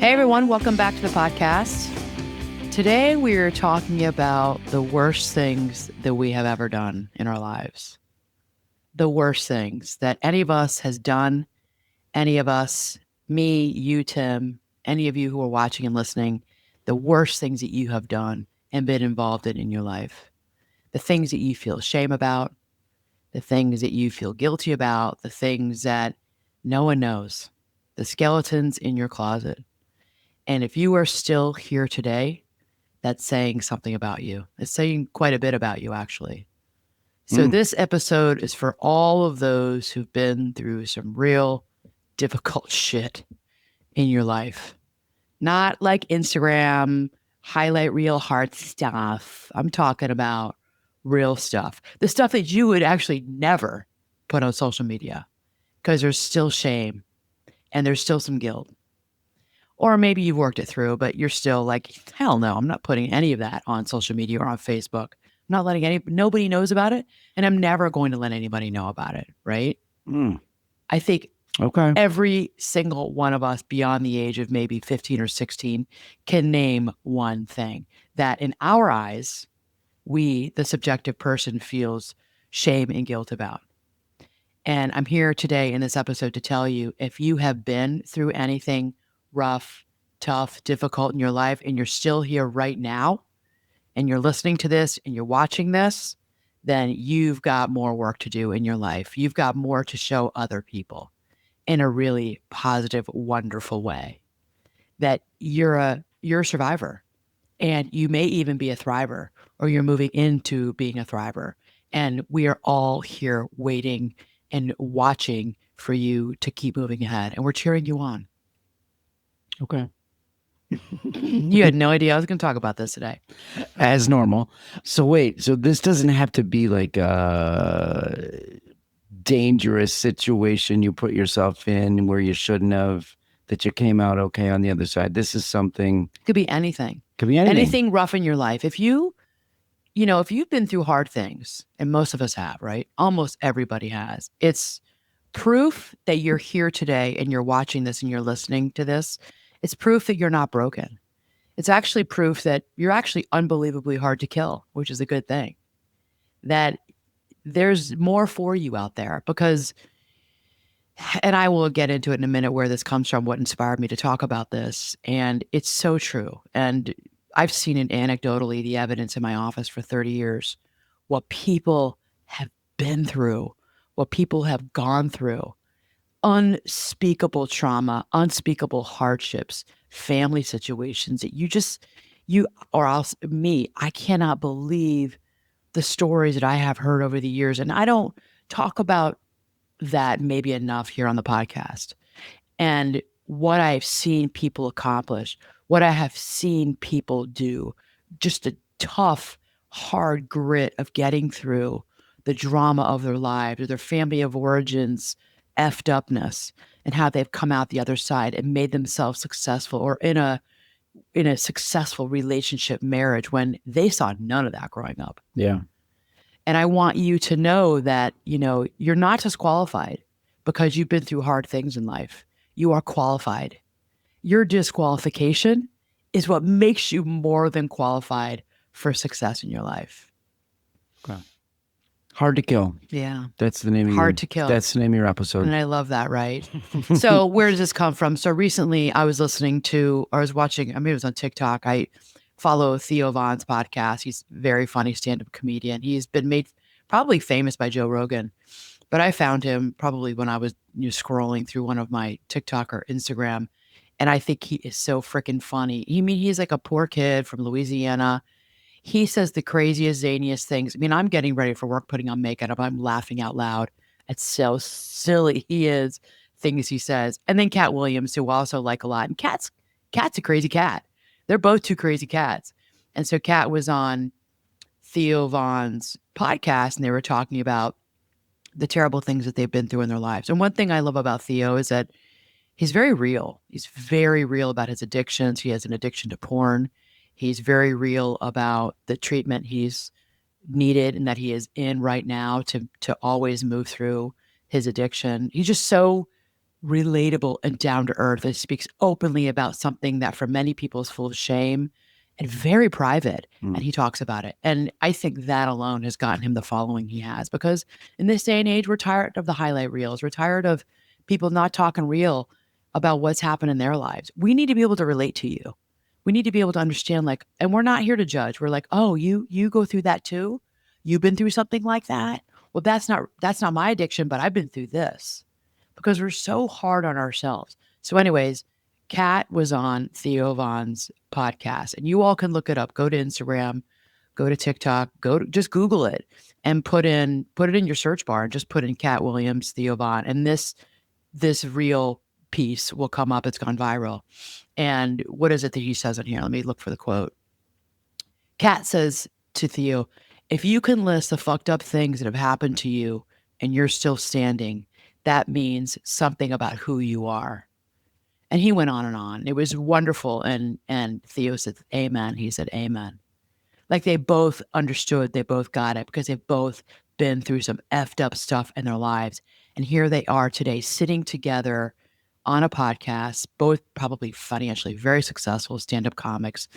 Hey everyone, welcome back to the podcast. Today we are talking about the worst things that we have ever done in our lives. The worst things that any of us has done, any of us, me, you, Tim, any of you who are watching and listening, the worst things that you have done and been involved in your life. The things that you feel shame about, the things that you feel guilty about, the things that no one knows, the skeletons in your closet. And if you are still here today, that's saying something about you. It's saying quite a bit about you, actually. So this episode is for all of those who've been through some real difficult shit in your life. Not like Instagram, highlight reel hard stuff. I'm talking about real stuff. The stuff that you would actually never put on social media because there's still shame and there's still some guilt. Or maybe you've worked it through, but you're still like, hell no, I'm not putting any of that on social media or on Facebook. I'm not letting nobody knows about it. And I'm never going to let anybody know about it. Right. I think every single one of us beyond the age of maybe 15 or 16 can name one thing that in our eyes, we, the subjective person, feels shame and guilt about. And I'm here today in this episode to tell you, if you have been through anything rough, tough, difficult in your life, and you're still here right now, and you're listening to this and you're watching this, then you've got more work to do in your life. You've got more to show other people in a really positive, wonderful way. That you're a survivor, and you may even be a thriver, or you're moving into being a thriver. And we are all here waiting and watching for you to keep moving ahead, and we're cheering you on. Okay. You had no idea I was going to talk about this today. As normal. So wait, so this doesn't have to be like a dangerous situation you put yourself in where you shouldn't have, that you came out okay on the other side. This is something. Could be anything. Could be anything. Anything rough in your life. If you've been through hard things, and most of us have, right? Almost everybody has. It's proof that you're here today and you're watching this and you're listening to this. It's proof that you're not broken. It's actually proof that you're actually unbelievably hard to kill, which is a good thing. That there's more for you out there because, and I will get into it in a minute where this comes from, what inspired me to talk about this. And it's so true. And I've seen it anecdotally, the evidence in my office for 30 years, what people have been through, what people have gone through, unspeakable trauma, unspeakable hardships, family situations that I cannot believe the stories that I have heard over the years. And I don't talk about that maybe enough here on the podcast. And what I've seen people accomplish, what I have seen people do, just the tough, hard grit of getting through the drama of their lives or their family of origins, effed upness, and how they've come out the other side and made themselves successful, or in a successful relationship, marriage, when they saw none of that growing up. Yeah. And I want you to know that, you're not disqualified because you've been through hard things in life. You are qualified. Your disqualification is what makes you more than qualified for success in your life. Okay. Hard to kill. Yeah. That's the name of Hard to kill. That's the name of your episode. And I love that, right? So where does this come from? So recently I was watching, it was on TikTok. I follow Theo Von's podcast. He's a very funny stand-up comedian. He's been made probably famous by Joe Rogan. But I found him probably when I was scrolling through one of my TikTok or Instagram. And I think he is so freaking funny. He's like a poor kid from Louisiana. He says the craziest, zaniest things. I'm getting ready for work, putting on makeup. I'm laughing out loud at so silly things he says. And then Cat Williams, who I also like a lot. And Cat's a crazy cat. They're both two crazy cats. And so Cat was on Theo Von's podcast, and they were talking about the terrible things that they've been through in their lives. And one thing I love about Theo is that he's very real. He's very real about his addictions. He has an addiction to porn. He's very real about the treatment he's needed and that he is in right now to always move through his addiction. He's just so relatable and down to earth. It speaks openly about something that for many people is full of shame and very private. And he talks about it. And I think that alone has gotten him the following he has, because in this day and age, we're tired of the highlight reels. We're tired of people not talking real about what's happened in their lives. We need to be able to relate to you. We need to be able to understand, like, and we're not here to judge. We're like, oh, you go through that too? You've been through something like that? Well, that's not my addiction, but I've been through this, because we're so hard on ourselves. So, anyways, Kat was on Theo Von's podcast, and you all can look it up. Go to Instagram, go to TikTok, just Google it and put it in your search bar and just put in Kat Williams, Theo Von, and this real piece will come up. It's gone viral. And what is it that he says in here? Let me look for the quote. Kat says to Theo, if you can list the fucked up things that have happened to you and you're still standing, that means something about who you are. And he went on and on. It was wonderful. And Theo said, amen. He said, amen. Like they both understood, they both got it, because they've both been through some effed up stuff in their lives. And here they are today sitting together on a podcast, both probably financially very successful stand-up comics,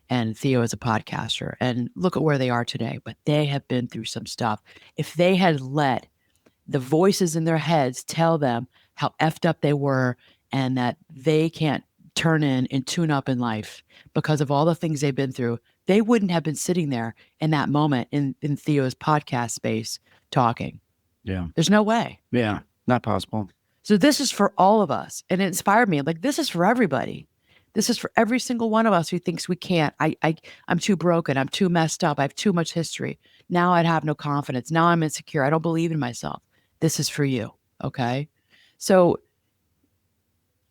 and Theo is a podcaster. And look at where they are today. But they have been through some stuff. If they had let the voices in their heads tell them how effed up they were and that they can't turn in and tune up in life because of all the things they've been through, they wouldn't have been sitting there in that moment in Theo's podcast space talking. Yeah. There's no way. Yeah. Not possible. So this is for all of us. And it inspired me. Like, this is for everybody. This is for every single one of us who thinks we can't. I'm too broken. I'm too messed up. I have too much history. Now I'd have no confidence. Now I'm insecure. I don't believe in myself. This is for you. Okay. So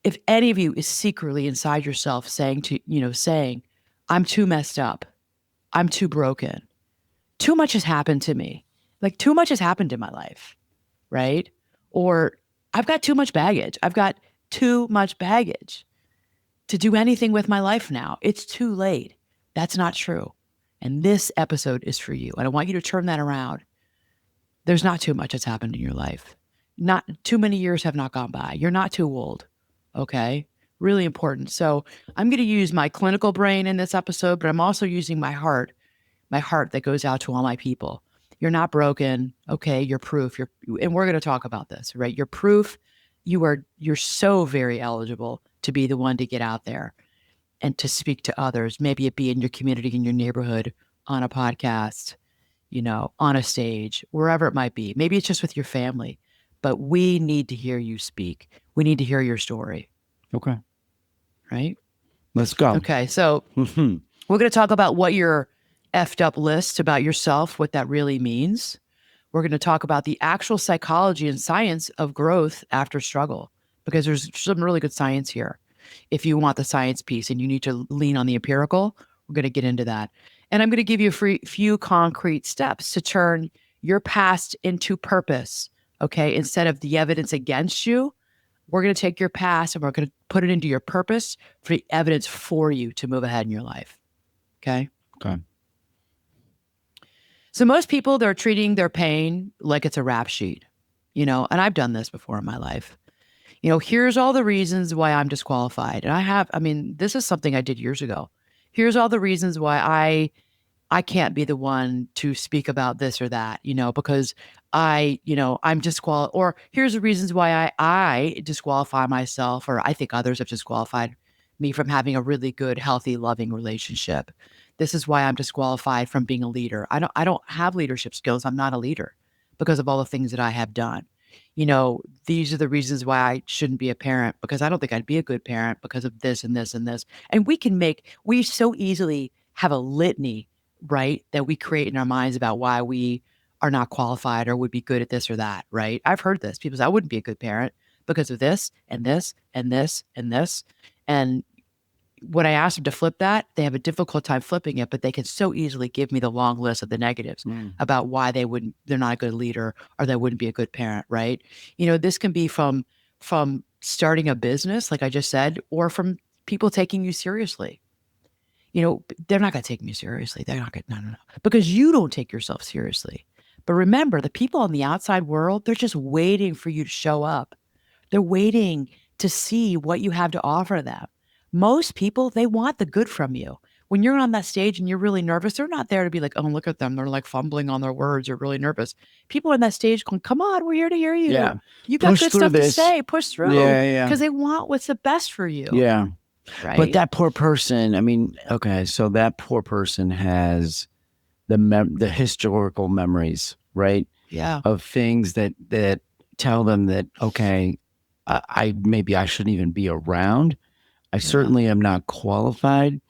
if any of you is secretly inside yourself saying, I'm too messed up. I'm too broken. Too much has happened to me. Like, too much has happened in my life. Right. Or I've got too much baggage. I've got too much baggage to do anything with my life now. It's too late. That's not true. And this episode is for you. And I want you to turn that around. There's not too much that's happened in your life. Not too many years have not gone by. You're not too old. Okay? Really important. So I'm going to use my clinical brain in this episode, but I'm also using my heart that goes out to all my people. You're not broken. Okay, you're proof. And we're going to talk about this, right? You're proof. You're so very eligible to be the one to get out there and to speak to others. Maybe it be in your community, in your neighborhood, on a podcast, on a stage, wherever it might be. Maybe it's just with your family, but we need to hear you speak. We need to hear your story. Okay. Right? Let's go. Okay. So we're going to talk about what your effed up list about yourself, what that really means. We're going to talk about the actual psychology and science of growth after struggle, because there's some really good science here. If you want the science piece and you need to lean on the empirical, we're going to get into that. And I'm going to give you a few concrete steps to turn your past into purpose. Okay. Instead of the evidence against you, we're going to take your past and we're going to put it into your purpose for the evidence for you to move ahead in your life. Okay. Okay. So most people, they're treating their pain like it's a rap sheet, and I've done this before in my life. Here's all the reasons why I'm disqualified. And this is something I did years ago. Here's all the reasons why I can't be the one to speak about this or that, because I'm disqualified. Or here's the reasons why I disqualify myself, or I think others have disqualified me from having a really good, healthy, loving relationship. This is why I'm disqualified from being a leader. I don't have leadership skills. I'm not a leader because of all the things that I have done. These are the reasons why I shouldn't be a parent, because I don't think I'd be a good parent because of this and this and this. And we so easily have a litany, right, that we create in our minds about why we are not qualified or would be good at this or that, right? I've heard this. People say, I wouldn't be a good parent because of this and this and this and this. And when I ask them to flip that, they have a difficult time flipping it, but they can so easily give me the long list of the negatives about why they're not a good leader or they wouldn't be a good parent, right? This can be from starting a business, like I just said, or from people taking you seriously. They're not going to take me seriously. They're not going to, no, because you don't take yourself seriously. But remember, the people on the outside world, they're just waiting for you to show up. They're waiting to see what you have to offer them. Most people, they want the good from you. When you're on that stage and you're really nervous, they're not there to be like, oh, look at them. They're like fumbling on their words or really nervous. People on that stage going, come on, we're here to hear you. Yeah. You got Push good through stuff to this. say. Push through. Yeah, yeah. Because they want what's the best for you. Yeah. Right. But that poor person, I mean, okay, so that poor person has the historical memories, right? Yeah. Of things that tell them that, okay, maybe I shouldn't even be around. I certainly am not qualified.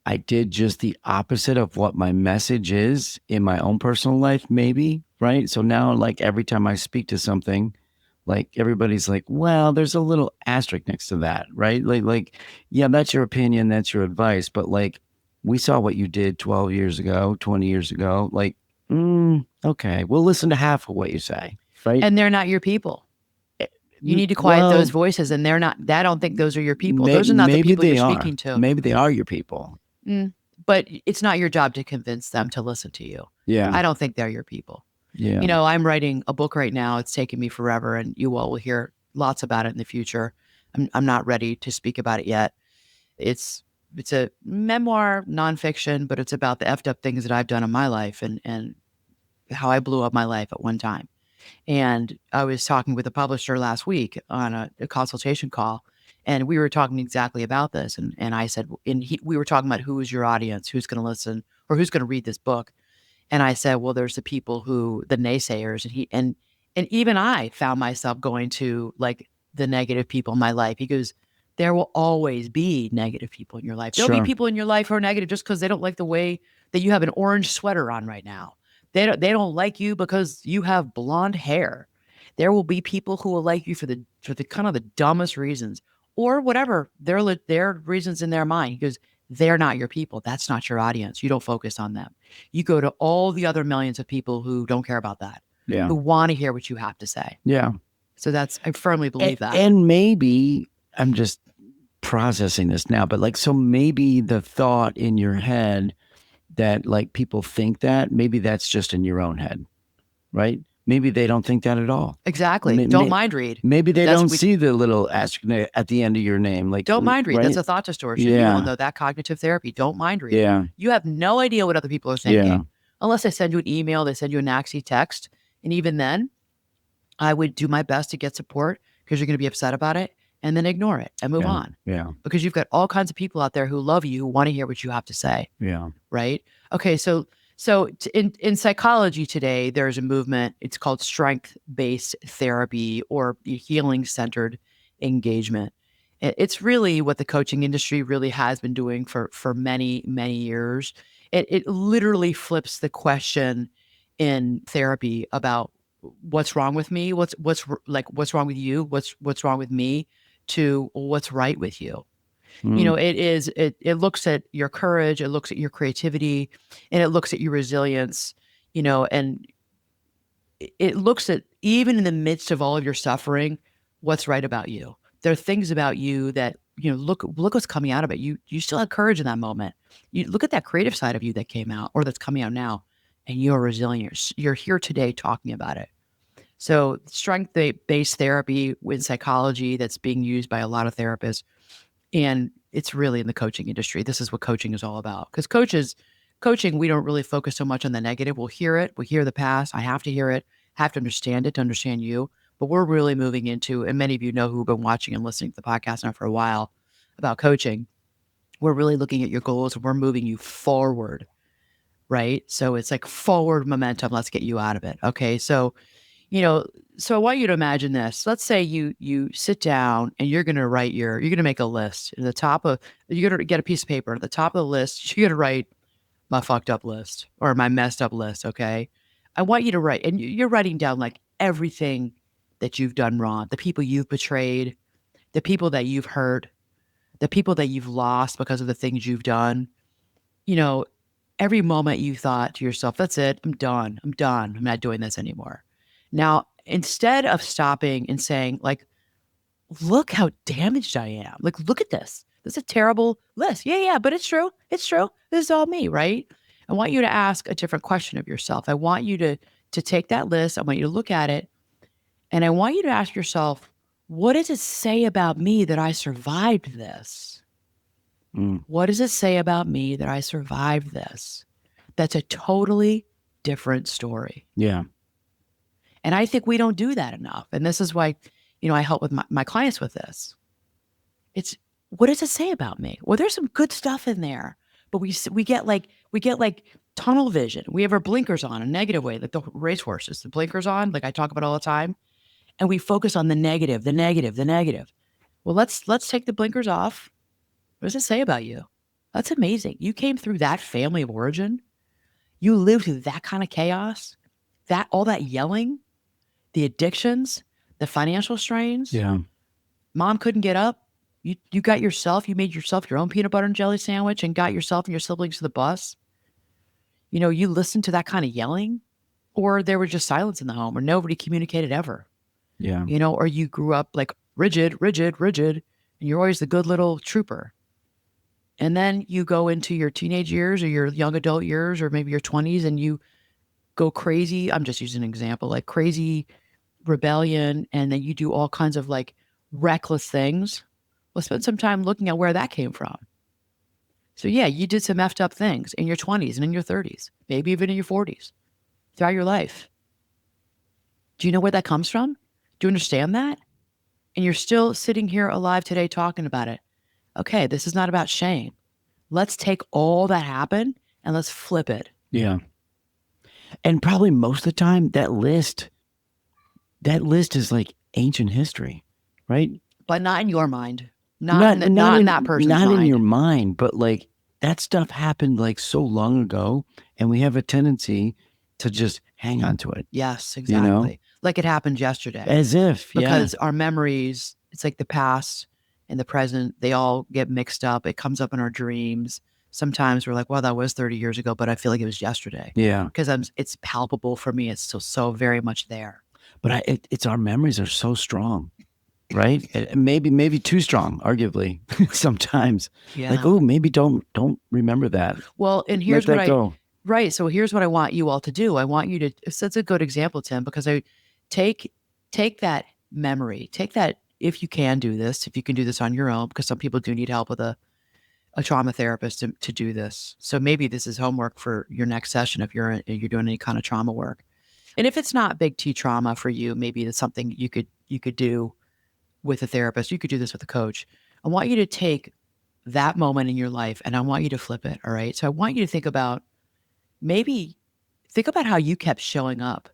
I did just the opposite of what my message is in my own personal life, maybe, right? So now, like, every time I speak to something, like, everybody's like, well, there's a little asterisk next to that, right? Yeah, that's your opinion, that's your advice, but like, we saw what you did 12 years ago, 20 years ago. Like, okay, we'll listen to half of what you say, right? And they're not your people. You need to quiet those voices, and they're not. I don't think those are your people. Those are not the people you're speaking to. Maybe they are your people. But it's not your job to convince them to listen to you. Yeah. I don't think they're your people. Yeah. You know, I'm writing a book right now. It's taken me forever, and you all will hear lots about it in the future. I'm not ready to speak about it yet. It's a memoir, nonfiction, but it's about the effed up things that I've done in my life and how I blew up my life at one time. And I was talking with a publisher last week on a consultation call, and we were talking exactly about this. And I said, we were talking about who is your audience, who's going to listen, or who's going to read this book. And I said, well, there's the people the naysayers, and even I found myself going to like the negative people in my life. He goes, there will always be negative people in your life. There'll be people in your life who are negative just because they don't like the way that you have an orange sweater on right now. They don't like you because you have blonde hair. There will be people who will like you for the kind of the dumbest reasons or whatever their reasons in their mind. He goes, they're not your people. That's not your audience. You don't focus on them. You go to all the other millions of people who don't care about that. Yeah. Who want to hear what you have to say. Yeah. So I firmly believe that. And maybe I'm just processing this now, but like, so maybe the thought in your head that like people think that, maybe that's just in your own head, right? Maybe they don't think that at all. Exactly. Don't mind read. Maybe they don't see the little asterisk at the end of your name. Like, don't mind read. Right? That's a thought distortion. Yeah. You all know that cognitive therapy. Don't mind read. Yeah. You have no idea what other people are thinking. Yeah. Unless they send you an email, they send you a Naxi text. And even then, I would do my best to get support because you're going to be upset about it and then ignore it and move on. Yeah. Because you've got all kinds of people out there who love you, who want to hear what you have to say. Yeah. Right? Okay, so in psychology today, there's a movement. It's called strength-based therapy or healing-centered engagement. It's really what the coaching industry really has been doing for many, many years. It literally flips the question in therapy about what's wrong with me, what's wrong with you, what's wrong with me, to what's right with you. You know, it looks at your courage, it looks at your creativity, and it looks at your resilience, you know, and it looks at, even in the midst of all of your suffering, what's right about you. There are things about you that, you know, look what's coming out of it. You still had courage in that moment. You look at that creative side of you that came out or that's coming out now, and you're resilient. You're here today talking about it. So strength-based therapy in psychology that's being used by a lot of therapists. And it's really in the coaching industry. This is what coaching is all about. Because coaching, we don't really focus so much on the negative. We'll hear it. We hear the past. I have to hear it, have to understand it to understand you. But we're really moving into, and many of you know who've been watching and listening to the podcast now for a while about coaching. We're really looking at your goals and we're moving you forward, right? So it's like forward momentum. Let's get you out of it. Okay. So, you know, so I want you to imagine this. Let's say you sit down and you're going to make a list. At the top of, you're going to get a piece of paper. At the top of the list, you're going to write my fucked up list or my messed up list. Okay. I want you to write, and you're writing down like everything that you've done wrong, the people you've betrayed, the people that you've hurt, the people that you've lost because of the things you've done. You know, every moment you thought to yourself, that's it. I'm done. I'm not doing this anymore. Now, instead of stopping and saying, like, look how damaged I am. Like, look at this. This is a terrible list. Yeah, but it's true. It's true. This is all me, right? I want you to ask a different question of yourself. I want you to take that list. I want you to look at it. And I want you to ask yourself, what does it say about me that I survived this? What does it say about me that I survived this? That's a totally different story. Yeah. And I think we don't do that enough. And this is why, I help with my clients with this. It's, what does it say about me? Well, there's some good stuff in there, but we get like tunnel vision. We have our blinkers on, a negative way, like the racehorses, the blinkers on, like I talk about all the time, and we focus on the negative, the negative, the negative. Well, let's take the blinkers off. What does it say about you? That's amazing. You came through that family of origin. You lived through that kind of chaos, all that yelling, the addictions, the financial strains. Yeah. Mom couldn't get up. You got yourself, you made yourself your own peanut butter and jelly sandwich and got yourself and your siblings to the bus. You listened to that kind of yelling, or there was just silence in the home, or nobody communicated ever. Yeah. Or you grew up like rigid, and you're always the good little trooper. And then you go into your teenage years or your young adult years or maybe your 20s and you go crazy. I'm just using an example, like crazy rebellion. And then you do all kinds of like reckless things. Well, spend some time looking at where that came from. So yeah, you did some effed up things in your 20s and in your 30s, maybe even in your 40s, throughout your life. Do you know where that comes from? Do you understand that? And you're still sitting here alive today talking about it. Okay, this is not about shame. Let's take all that happened and let's flip it. Yeah. And probably most of the time that list is like ancient history, right? But not in your mind. Not in that person's mind. Not in your mind, but like that stuff happened like so long ago, and we have a tendency to just hang on to it. Yes, exactly. Like it happened yesterday. As if, because our memories, it's like the past and the present, they all get mixed up. It comes up in our dreams. Sometimes we're like, well, that was 30 years ago, but I feel like it was yesterday. Yeah. Because it's palpable for me. It's still so very much there. But it's our memories are so strong. Right? Maybe too strong, arguably, sometimes. Yeah. Like, oh, maybe don't remember that. Well, and here's Let that go. Right. So here's what I want you all to do. I want you to, that's a good example, Tim, because I take that memory, take that, if you can do this, if you can do this on your own, because some people do need help with a trauma therapist to do this. So maybe this is homework for your next session if you're doing any kind of trauma work. And if it's not big T trauma for you, maybe it's something you could do with a therapist. You could do this with a coach. I want you to take that moment in your life and I want you to flip it. All right. So I want you to think about how you kept showing up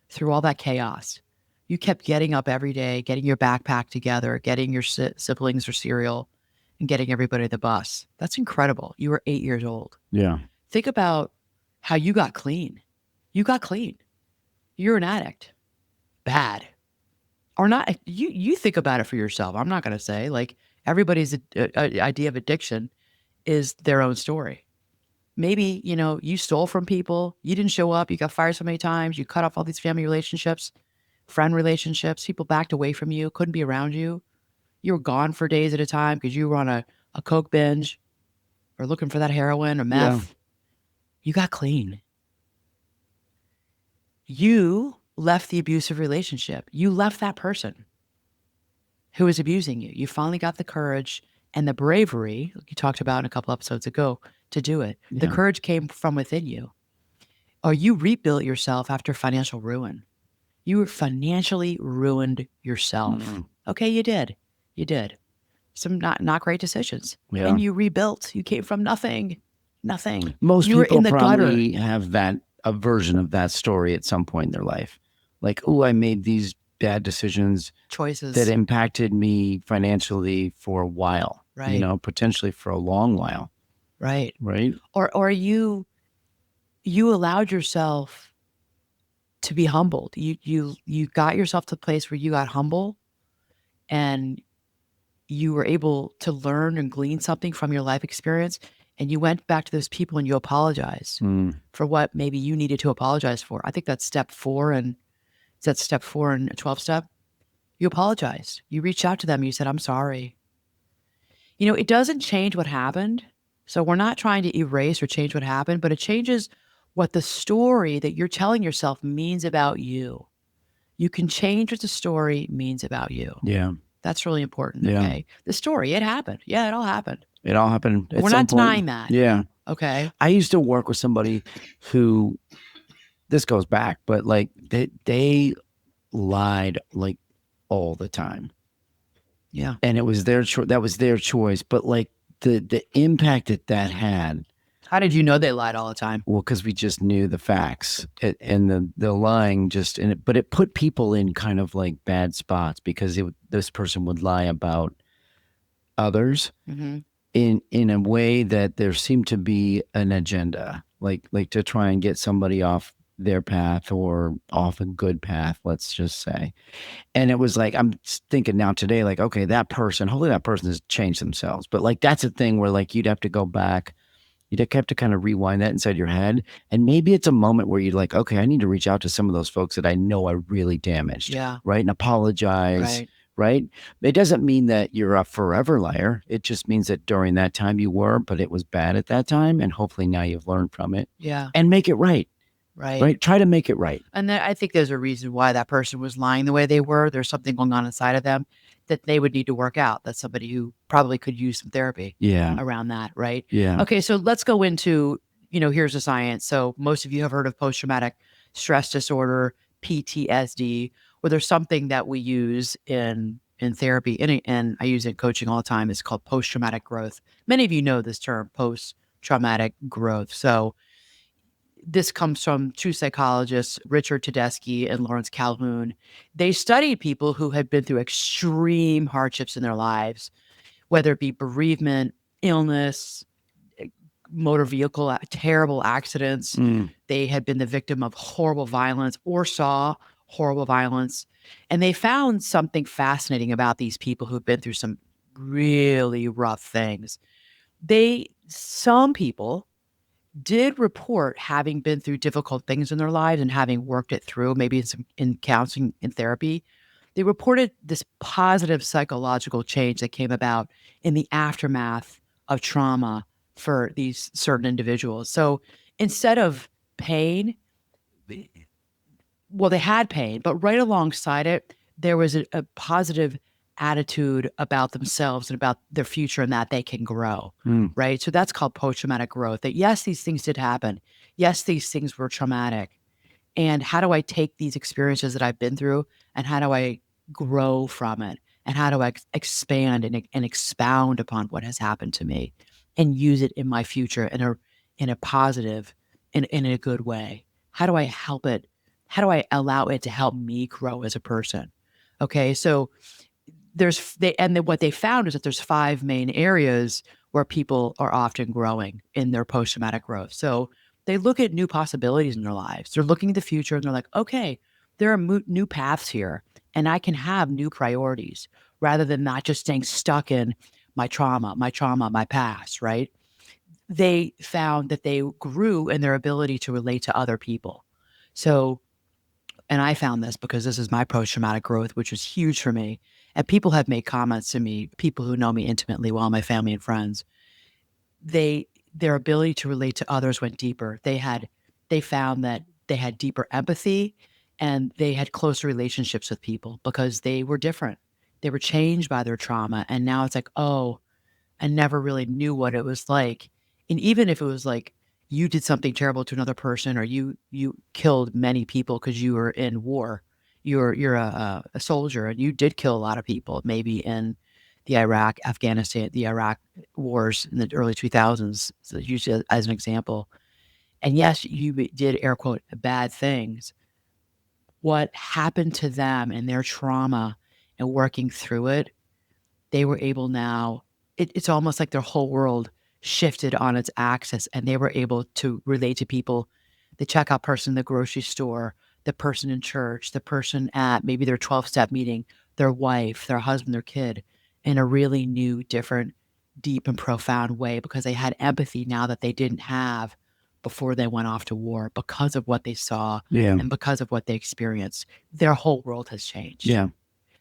through all that chaos. You kept getting up every day, getting your backpack together, getting your siblings or cereal, and getting everybody to the bus. That's incredible. You were 8 years old. Yeah. Think about how you got clean. You got clean. You're an addict. Bad. Or not. You think about it for yourself. I'm not going to say, like, everybody's idea of addiction is their own story. Maybe, you stole from people. You didn't show up. You got fired so many times. You cut off all these family relationships, friend relationships. People backed away from you, couldn't be around you. You were gone for days at a time because you were on a coke binge or looking for that heroin or meth. Yeah. You got clean. You left the abusive relationship. You left that person who was abusing you. You finally got the courage and the bravery, like you talked about in a couple episodes ago, to do it. Yeah. The courage came from within you. Or you rebuilt yourself after financial ruin. You financially ruined yourself. Mm-hmm. Okay, you did. You did. Some not great decisions. Yeah. And you rebuilt. You came from nothing. Nothing. Most you were people in the probably gutter. have a version of that story at some point in their life. Like, oh, I made these bad decisions, choices that impacted me financially for a while, right? Potentially for a long while, right? Right? Or you allowed yourself to be humbled. You got yourself to the place where you got humble, and you were able to learn and glean something from your life experience. And you went back to those people and you apologized for what maybe you needed to apologize for. I think that's step 4 and. Is that step 4 in a 12-step? You apologized. You reached out to them. You said, I'm sorry. It doesn't change what happened. So we're not trying to erase or change what happened, but it changes what the story that you're telling yourself means about you. You can change what the story means about you. Yeah. That's really important. Yeah. Okay. The story, it happened. Yeah, it all happened. It all happened at We're some not point. denying that. Yeah. Okay. I used to work with somebody who, this goes back, but like they lied like all the time. Yeah. And it was their choice. That was their choice. But like the impact that had, How did you know they lied all the time? well, because we just knew the facts, and the lying just in it, but it put people in kind of like bad spots because this person would lie about others Mm-hmm. in a way that there seemed to be an agenda, like to try and get somebody off their path or off a good path, let's just say. And it was like, I'm thinking now today, like, okay, that person, hopefully that person has changed themselves. But like, that's a thing where like you'd have to go back, you'd have to kind of rewind that inside your head. And maybe it's a moment where you're like, okay, I need to reach out to some of those folks that I know I really damaged. Yeah. Right. And apologize. Right. Right. It doesn't mean that you're a forever liar. It just means that during that time you were, but it was bad at that time. And hopefully now you've learned from it. Yeah. And make it right. Right. Right. Try to make it right. And then I think there's a reason why that person was lying the way they were. There's something going on inside of them that they would need to work out. That's somebody who probably could use some therapy Yeah. around that, right? Yeah. Okay, so let's go into, here's the science. So most of you have heard of post-traumatic stress disorder, PTSD, where there's something that we use in therapy, and I use it in coaching all the time. It's called post-traumatic growth. Many of you know this term, post-traumatic growth. So this comes from two psychologists, Richard Tedeschi and Lawrence Calhoun. They studied people who had been through extreme hardships in their lives, whether it be bereavement, illness, motor vehicle, terrible accidents. They had been the victim of horrible violence or saw horrible violence. And they found something fascinating about these people who've been through some really rough things. Some people did report having been through difficult things in their lives and having worked it through, maybe in counseling and therapy. They reported this positive psychological change that came about in the aftermath of trauma for these certain individuals. So instead of pain, well, they had pain, but right alongside it, there was a positive attitude about themselves and about their future and that they can grow, right? So that's called post-traumatic growth. That yes, these things did happen. Yes, these things were traumatic. And how do I take these experiences that I've been through and how do I grow from it? And how do I expand and expound upon what has happened to me and use it in my future in a positive, in a good way? How do I help it? How do I allow it to help me grow as a person? Okay, so what they found is that there's 5 main areas where people are often growing in their post-traumatic growth. So they look at new possibilities in their lives. They're looking at the future and they're like, okay, there are new paths here and I can have new priorities rather than not just staying stuck in my trauma, my past, right? They found that they grew in their ability to relate to other people. So, and I found this because this is my post-traumatic growth, which was huge for me. And people have made comments to me, people who know me intimately, well, my family and friends, their ability to relate to others went deeper. They found that they had deeper empathy and they had closer relationships with people because they were different. They were changed by their trauma. And now it's like, oh, I never really knew what it was like. And even if it was like you did something terrible to another person or you killed many people because you were in war, you're a soldier and you did kill a lot of people, maybe in the Iraq wars in the early 2000s, so usually as an example. And yes, you did air quote bad things. What happened to them and their trauma and working through it, they were able now, it's almost like their whole world shifted on its axis and they were able to relate to people, the checkout person in the grocery store, the person in church, the person at maybe their 12-step meeting, their wife, their husband, their kid, in a really new, different, deep and profound way because they had empathy now that they didn't have before they went off to war because of what they saw Yeah. and because of what they experienced. Their whole world has changed. Yeah.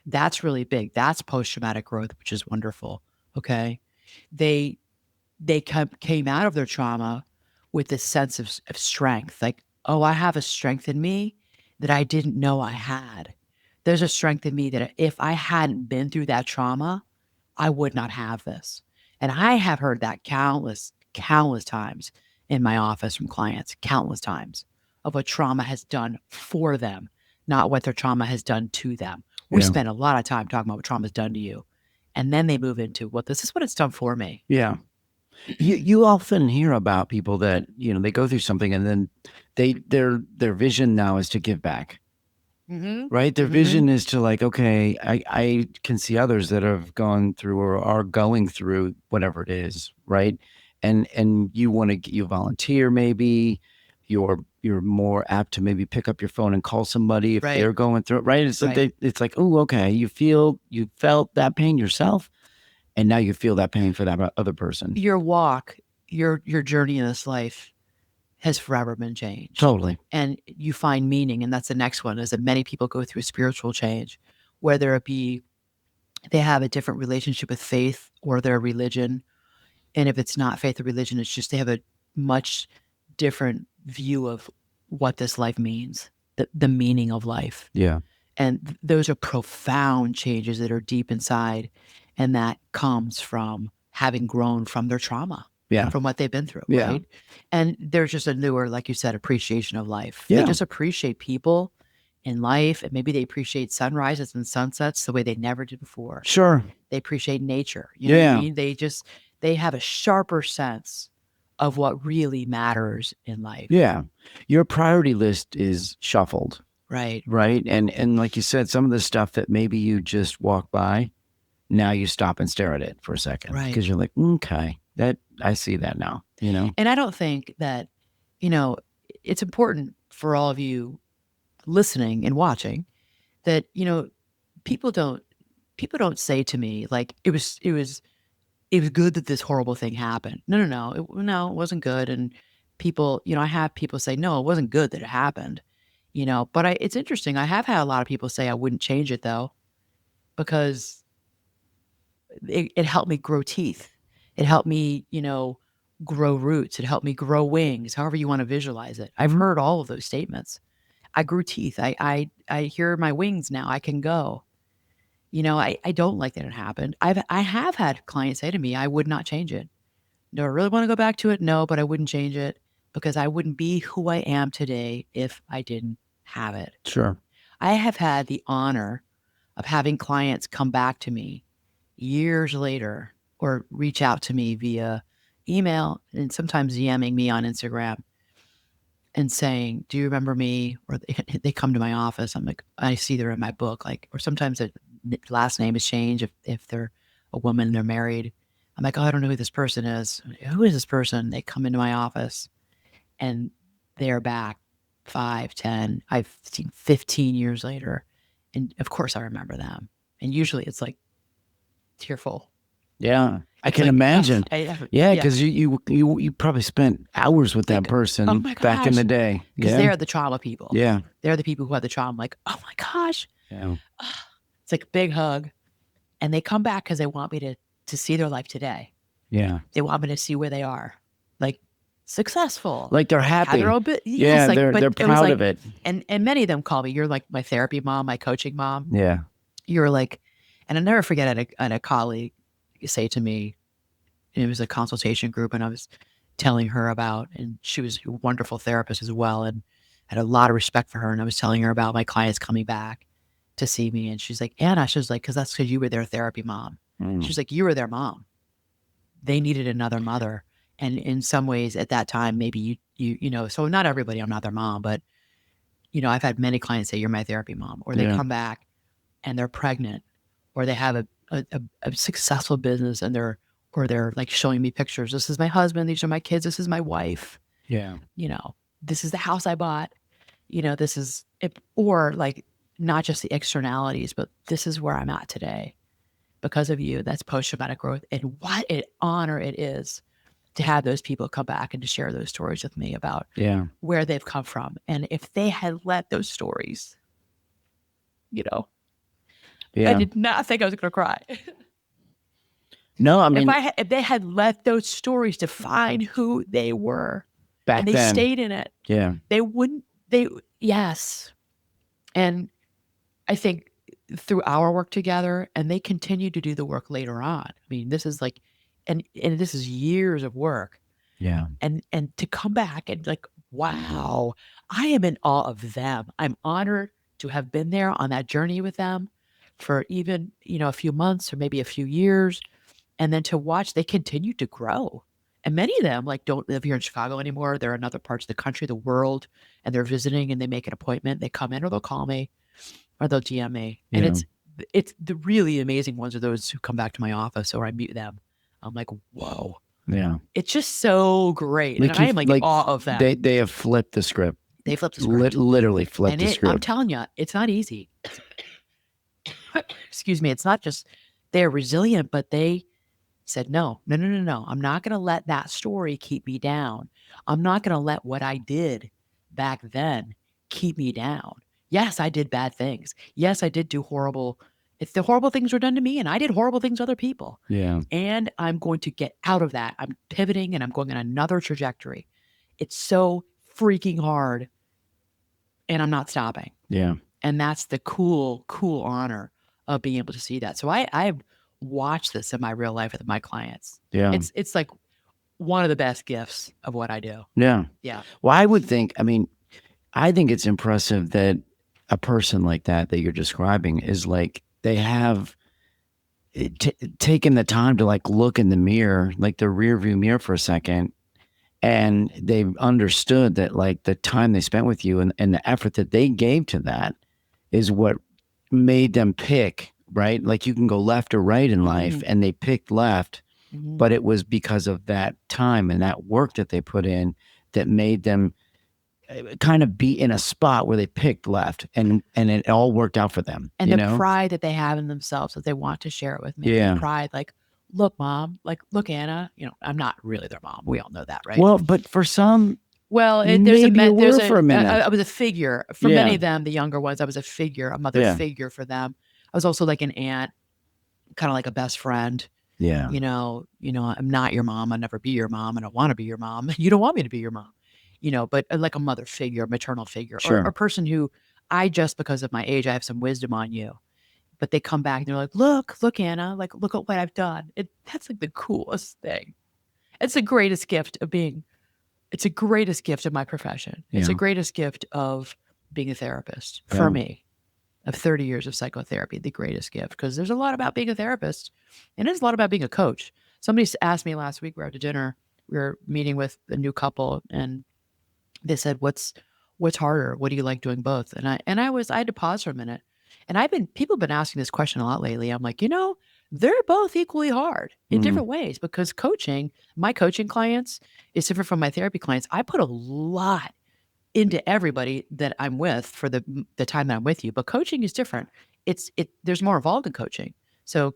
That's really big. That's post-traumatic growth, which is wonderful. Okay. They came out of their trauma with this sense of strength. Like, oh, I have a strength in me that I didn't know I had. There's a strength in me that if I hadn't been through that trauma, I would not have this. And I have heard that countless, countless times in my office from clients, countless times of what trauma has done for them, not what their trauma has done to them. We Yeah. spend a lot of time talking about what trauma has done to you. And then they move into, well, this is what it's done for me. Yeah. You often hear about people that, they go through something and then their vision now is to give back. Right? Their vision is to like, okay, I can see others that have gone through or are going through whatever it is, right? And you volunteer maybe, you're more apt to maybe pick up your phone and call somebody if Right. they're going through it, right? It's like Right. it's like, oh, okay, you felt that pain yourself, and now you feel that pain for that other person. Your walk, your journey in this life has forever been changed. Totally. And you find meaning. And that's the next one, is that many people go through spiritual change, whether it be they have a different relationship with faith or their religion. And if it's not faith or religion, it's just they have a much different view of what this life means, the meaning of life. Yeah. And those are profound changes that are deep inside. And that comes from having grown from their trauma. Yeah. From what they've been through, Yeah. right? And there's just a newer, like you said, appreciation of life. Yeah. They just appreciate people in life, and maybe they appreciate sunrises and sunsets the way they never did before. Sure. They appreciate nature. You know what Yeah. I mean? They have a sharper sense of what really matters in life. Yeah. Your priority list is shuffled, Right. right? And like you said, some of the stuff that maybe you just walk by, now you stop and stare at it for a second. Right. Because you're like, okay, that I see that now, And I don't think that, it's important for all of you listening and watching that, people don't say to me like it was good that this horrible thing happened. No, it wasn't good. And people, I have people say, no, it wasn't good that it happened, but it's interesting. I have had a lot of people say I wouldn't change it though, because it helped me grow teeth. It helped me, grow roots. It helped me grow wings, however you want to visualize it. I've heard all of those statements. I grew teeth. I hear my wings now. I can go. I don't like that it happened. I have had clients say to me, I would not change it. Do I really want to go back to it? No, but I wouldn't change it because I wouldn't be who I am today if I didn't have it. Sure. I have had the honor of having clients come back to me years later or reach out to me via email and sometimes DMing me on Instagram and saying, do you remember me? Or they come to my office. I'm like, I see they're in my book. Like, or sometimes the last name is changed if they're a woman and they're married. I'm like, oh, I don't know who this person is. Who is this person? They come into my office and they're back 5, 10, I've seen 15 years later. And of course I remember them. And usually it's like tearful. Yeah. I It's can like, imagine. yeah. Because you probably spent hours with that person oh my back in the gosh. day. Because Yeah. they're the trauma people. Yeah. They're the people who have the trauma. I'm like, oh my gosh. Yeah. It's like a big hug. And they come back because they want me to see their life today. Yeah. They want me to see where they are. Like successful. Like they're Have happy. their own bit. Yeah, Yes, they're but it was proud like- of it. And many of them call me, you're like my therapy mom, my coaching mom. Yeah. You're like, and I never forget I had a colleague say to me, and it was a consultation group, and I was telling her about, and she was a wonderful therapist as well, and had a lot of respect for her. And I was telling her about my clients coming back to see me, and she's like, Anna, she was like, because that's because you were their therapy mom. She's like, you were their mom. They needed another mother. And in some ways at that time, maybe you so not everybody, I'm not their mom, but I've had many clients say, you're my therapy mom, or they Yeah. come back and they're pregnant, or they have a successful business and they're like showing me pictures. This is my husband. These are my kids. This is my wife. Yeah. This is the house I bought. This is it, or like not just the externalities, but this is where I'm at today because of you. That's post-traumatic growth. And what an honor it is to have those people come back and to share those stories with me about Yeah. where they've come from. And if they had let those stories, Yeah. I did not think I was going to cry. No, I mean, if they had let those stories define who they were back and they then. stayed in it, Yeah. they wouldn't, yes. And I think through our work together, and they continue to do the work later on. I mean, this is like, and this is years of work. Yeah. And to come back and like, wow, I am in awe of them. I'm honored to have been there on that journey with them for even, a few months or maybe a few years. And then to watch they continue to grow. And many of them like don't live here in Chicago anymore. They're in other parts of the country, the world, and they're visiting and they make an appointment. They come in or they'll call me or they'll DM me. And Yeah. it's the really amazing ones are those who come back to my office or I meet them. I'm like, whoa. Yeah. It's just so great. And Like I you am like in like awe of them. they have flipped the script. They flipped the script. Literally flipped And the I'm script. telling you, it's not easy. Excuse me. It's not just they're resilient, but they said, no. I'm not going to let that story keep me down. I'm not going to let what I did back then keep me down. Yes, I did bad things. Yes, I did do horrible. If the horrible things were done to me and I did horrible things to other people. Yeah. And I'm going to get out of that. I'm pivoting and I'm going in another trajectory. It's so freaking hard and I'm not stopping. Yeah. And that's the cool honor of being able to see that. So I've watched this in my real life with my clients. Yeah. It's like one of the best gifts of what I do. Yeah. Yeah. Well, I think it's impressive that a person like that you're describing is like they have taken the time to like look in the mirror, like the rear view mirror for a second, and they've understood that like the time they spent with you and the effort that they gave to that is what made them pick, right? Like you can go left or right in life and they picked left, but it was because of that time and that work that they put in that made them kind of be in a spot where they picked left and it all worked out for them. And the pride that they have in themselves that they want to share it with me. Yeah. The pride, like, look, mom, like, look, Anna, I'm not really their mom. We all know that, right? Well, but for some, well, there's for a minute. I was a figure for many of them. The younger ones, I was a figure, a mother figure for them. I was also like an aunt, kind of like a best friend. Yeah. I'm not your mom. I'll never be your mom. I don't want to be your mom. You don't want me to be your mom, but like a mother figure, a maternal figure, or a person who just because of my age, I have some wisdom on you. But they come back and they're like, look, Anna, like, look at what I've done. That's like the coolest thing. It's the greatest gift of being. It's the greatest gift of my profession. It's the greatest gift of being a therapist for me, of 30 years of psychotherapy, the greatest gift. Because there's a lot about being a therapist and there's a lot about being a coach. Somebody asked me last week, we were out to dinner, we were meeting with a new couple and they said, what's harder? What do you like doing both? And I had to pause for a minute. And people have been asking this question a lot lately. I'm like, they're both equally hard in different ways because my coaching clients is different from my therapy clients. I put a lot into everybody that I'm with for the time that I'm with you, but coaching is different. There's more involved in coaching. So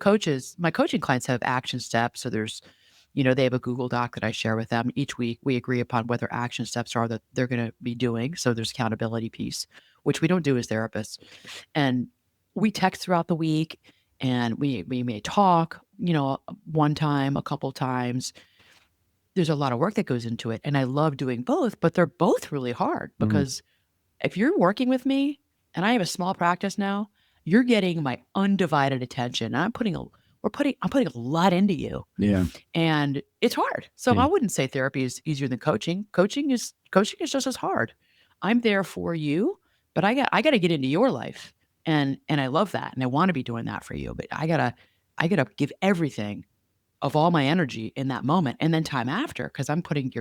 my coaching clients have action steps. So there's, they have a Google Doc that I share with them. Each week we agree upon what their action steps are that they're going to be doing. So there's accountability piece, which we don't do as therapists. And we text throughout the week and we may talk, one time, a couple times. There's a lot of work that goes into it. And I love doing both, but they're both really hard because if you're working with me and I have a small practice now, you're getting my undivided attention. And I'm putting a lot into you. Yeah. And it's hard. So I wouldn't say therapy is easier than coaching. Coaching is just as hard. I'm there for you, but I got to get into your life. And I love that. And I want to be doing that for you, but I got to give everything of all my energy in that moment and then time after, because I'm putting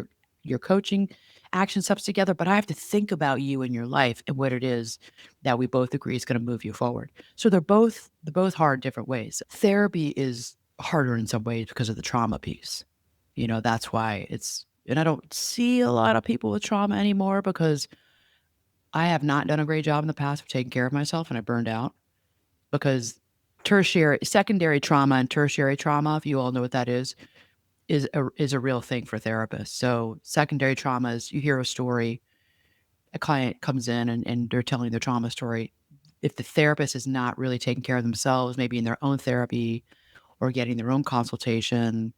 your coaching action steps together, but I have to think about you and your life and what it is that we both agree is going to move you forward. So they're both hard in different ways. Therapy is harder in some ways because of the trauma piece. That's why and I don't see a lot of people with trauma anymore because I have not done a great job in the past of taking care of myself and I burned out because secondary trauma and tertiary trauma, if you all know what that is a real thing for therapists. So secondary trauma is you hear a story, a client comes in and they're telling their trauma story. If the therapist is not really taking care of themselves, maybe in their own therapy or getting their own consultation,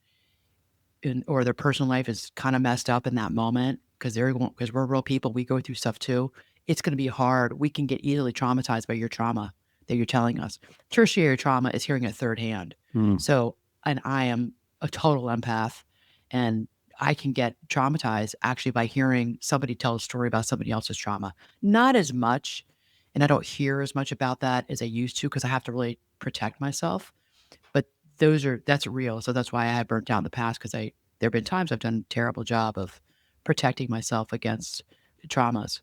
or their personal life is kind of messed up in that moment because we're real people, we go through stuff too. It's going to be hard. We can get easily traumatized by your trauma that you're telling us. Tertiary trauma is hearing it third hand. Mm. So, and I am a total empath, and I can get traumatized actually by hearing somebody tell a story about somebody else's trauma. Not as much, and I don't hear as much about that as I used to because I have to really protect myself. But that's real. So that's why I have burnt out in the past because there have been times I've done a terrible job of protecting myself against traumas.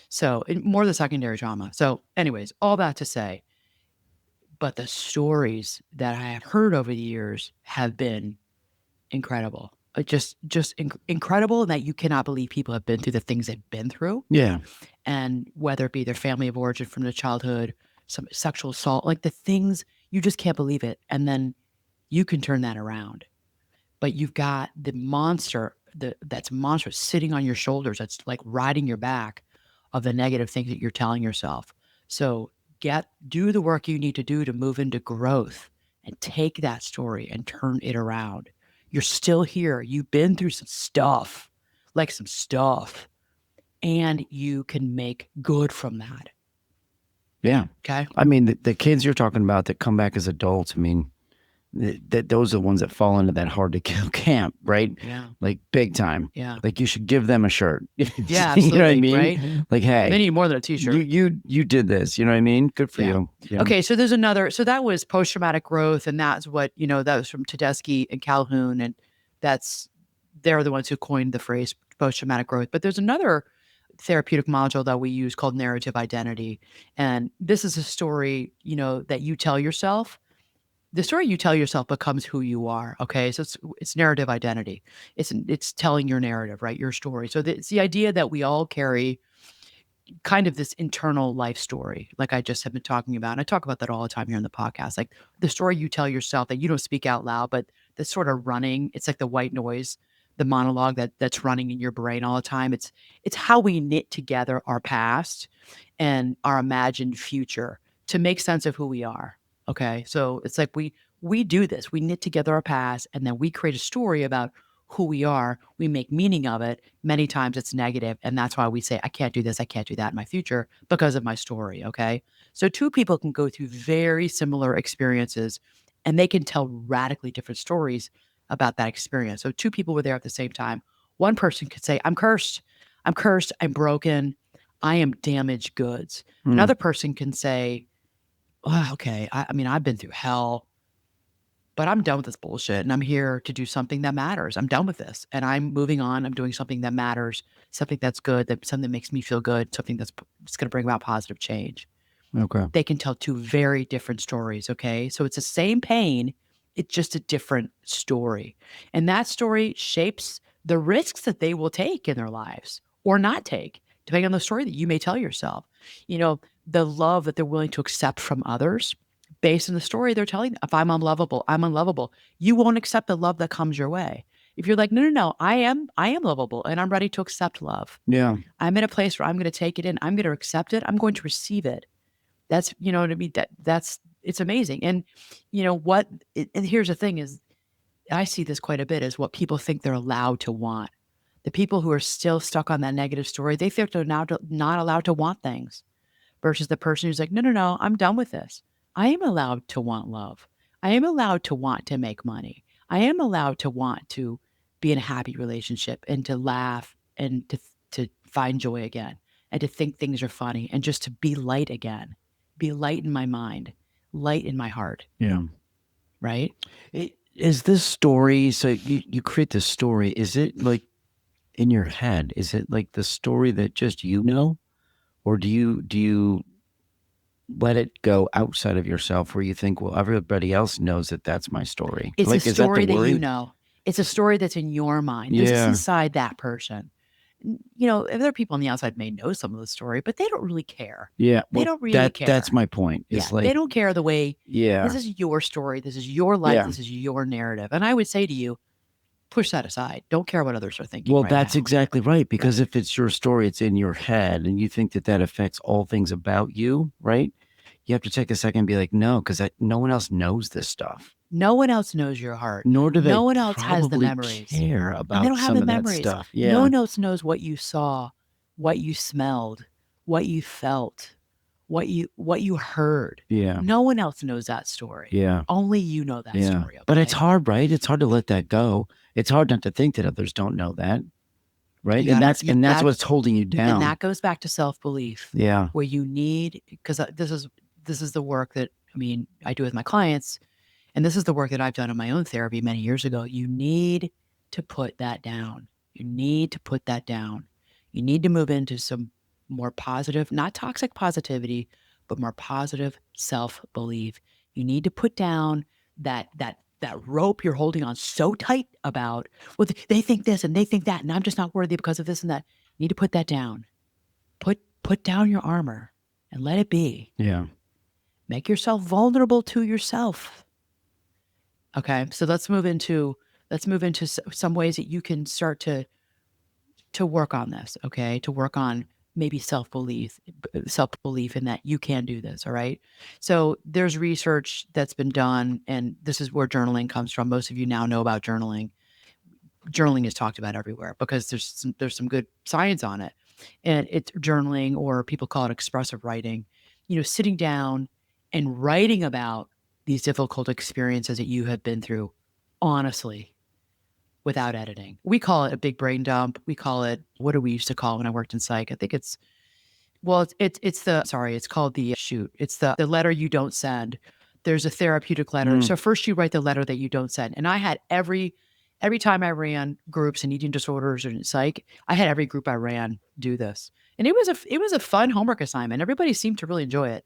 So more the secondary trauma. So, anyways, all that to say, but the stories that I have heard over the years have been incredible. Just incredible that you cannot believe people have been through the things they've been through. Yeah. And whether it be their family of origin from their childhood, some sexual assault, like the things you just can't believe it. And then you can turn that around. But you've got the monster that's monstrous sitting on your shoulders, that's like riding your back of the negative things that you're telling yourself. So do the work you need to do to move into growth and take that story and turn it around. You're still here. You've been through some stuff, and you can make good from that. Yeah. Okay. I mean, the kids you're talking about that come back as adults, I mean, that those are the ones that fall into that hard to kill camp, right? Yeah. Like big time. Yeah. Like you should give them a shirt. Yeah, You know what I absolutely, mean? right? Like, hey, They need more than a t-shirt. you did this. You know what I mean? Good for Yeah. you. Yeah. Okay, so there's another. So that was post-traumatic growth, and that's what that was from Tedeschi and Calhoun, and they're the ones who coined the phrase post-traumatic growth. But there's another therapeutic module that we use called narrative identity, and this is a story that you tell yourself. The story you tell yourself becomes who you are. Okay, so it's narrative identity. It's telling your narrative, right? Your story. So it's the idea that we all carry kind of this internal life story, like I just have been talking about. And I talk about that all the time here in the podcast, like the story you tell yourself that you don't speak out loud, but that's sort of running. It's like the white noise, the monologue that's running in your brain all the time. It's how we knit together our past and our imagined future to make sense of who we are. Okay, so it's like we do this. We knit together our past, and then we create a story about who we are. We make meaning of it. Many times it's negative, and that's why we say, I can't do this, I can't do that in my future because of my story, okay? So two people can go through very similar experiences, and they can tell radically different stories about that experience. So two people were there at the same time. One person could say, I'm cursed, I'm broken, I am damaged goods. Mm. Another person can say, oh, okay, I mean, I've been through hell, but I'm done with this bullshit, and I'm here to do something that matters. I'm done with this, and I'm moving on. I'm doing something that matters, something that's good, something that makes me feel good, something that's going to bring about positive change. Okay. They can tell two very different stories, okay? So it's the same pain, it's just a different story. And that story shapes the risks that they will take in their lives or not take, depending on the story that you may tell yourself. The love that they're willing to accept from others based on the story they're telling. If I'm unlovable, I'm unlovable. You won't accept the love that comes your way. If you're like, no, I am lovable and I'm ready to accept love. Yeah. I'm in a place where I'm going to take it in. I'm going to accept it. I'm going to receive it. That's, you know what I mean? It's amazing. And and here's the thing is, I see this quite a bit is what people think they're allowed to want. The people who are still stuck on that negative story, they think they're now not allowed to want things versus the person who's like, no, I'm done with this. I am allowed to want love. I am allowed to want to make money. I am allowed to want to be in a happy relationship and to laugh and to find joy again and to think things are funny and just to be light again. Be light in my mind, light in my heart. Yeah. Right? Is this story, so you create this story, is it like in your head? Is it like the story that just or do you let it go outside of yourself where you think, well, everybody else knows that that's my story? It's like, a is that the story that worry? you know. It's a story that's in your mind. This is inside that person. Other people on the outside may know some of the story, but they don't really care. Yeah. They Well, don't really care. that's my point. Yeah, It's like, they don't care the way. yeah. This is your story. This is your life. Yeah. This is your narrative. And I would say to you, push that aside. Don't care what others are thinking. Well, right that's now. exactly right. Because if it's your story, it's in your head and you think that affects all things about you, right? You have to take a second and be like, no, because no one else knows this stuff. No one else knows your heart. Nor do they no one else has the probably memories. care about And they don't have some the of memories. that stuff. No one else knows what you saw, what you smelled, what you felt, what you heard. Yeah. No one else knows that story. Yeah. Only you know that story. Okay? But it's hard, right? It's hard to let that go. It's hard not to think that others don't know that. Right. And that's what's holding you down. And that goes back to self-belief. Yeah. Where you need, because this is the work that, I do with my clients. And this is the work that I've done in my own therapy many years ago. You need to put that down. You need to put that down. You need to move into some more positive, not toxic positivity, but more positive self-belief. You need to put down that rope you're holding on so tight about, well, they think this and they think that, and I'm just not worthy because of this and that. You need to put that down. Put down your armor and let it be. Yeah. Make yourself vulnerable to yourself. Okay, so let's move into some ways that you can start to work on this. Okay, to work on maybe self-belief in that you can do this. All right. So there's research that's been done, and this is where journaling comes from. Most of you now know about journaling. Journaling is talked about everywhere because there's some good science on it, and it's journaling, or people call it expressive writing. Sitting down and writing about these difficult experiences that you have been through, honestly, without editing. We call it a big brain dump. We call it, what do we used to call it when I worked in psych? I think it's called it's the letter you don't send. There's a therapeutic letter. So first you write the letter that you don't send. And I had every time I ran groups in eating disorders or in psych, I had every group I ran do this. And it was a fun homework assignment. Everybody seemed to really enjoy it.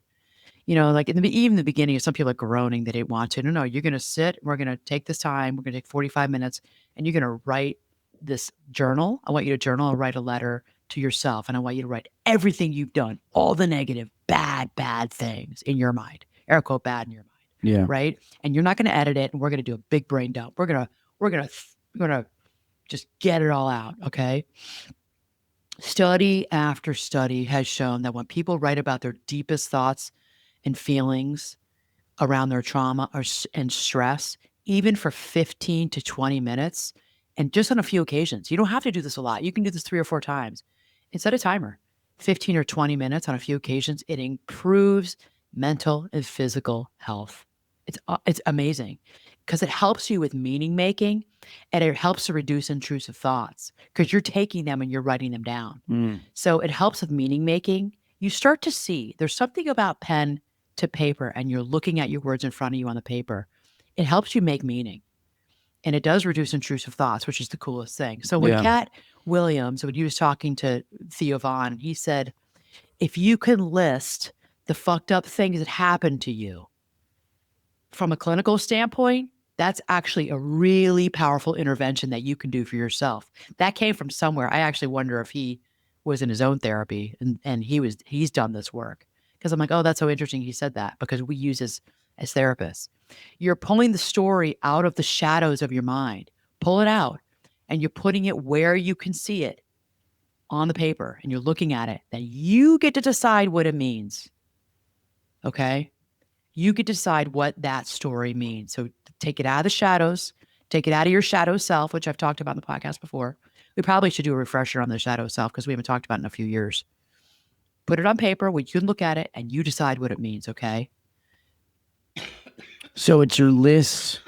Like even the beginning, some people are groaning they didn't want to. No, you're going to sit. We're going to take this time. We're going to take 45 minutes, and you're going to write this journal. I want you to journal and write a letter to yourself, and I want you to write everything you've done, all the negative, bad things in your mind. Air quote, bad in your mind. Yeah. Right. And you're not going to edit it, and we're going to do a big brain dump. We're gonna just get it all out. Okay. Study after study has shown that when people write about their deepest thoughts and feelings around their trauma and stress, even for 15 to 20 minutes, and just on a few occasions. You don't have to do this a lot. You can do this 3 or 4 times. Set a timer, 15 or 20 minutes on a few occasions. It improves mental and physical health. It's amazing because it helps you with meaning making, and it helps to reduce intrusive thoughts because you're taking them and you're writing them down. So it helps with meaning making. You start to see there's something about pen to paper, and you're looking at your words in front of you on the paper. It helps you make meaning, and it does reduce intrusive thoughts, which is the coolest thing. So when Cat Williams, when he was talking to Theo Vaughn, he said, if you can list the fucked up things that happened to you from a clinical standpoint, that's actually a really powerful intervention that you can do for yourself. That came from somewhere. I actually wonder if he was in his own therapy and he's done this work. Because I'm like, oh, that's so interesting he said that, because we use this as therapists. You're pulling the story out of the shadows of your mind. Pull it out, and you're putting it where you can see it on the paper, and you're looking at it. Then you get to decide what it means. Okay? You get to decide what that story means. So take it out of the shadows, take it out of your shadow self, which I've talked about in the podcast before. We probably should do a refresher on the shadow self because we haven't talked about it in a few years. Put it on paper where you can look at it and you decide what it means, okay? So it's your list.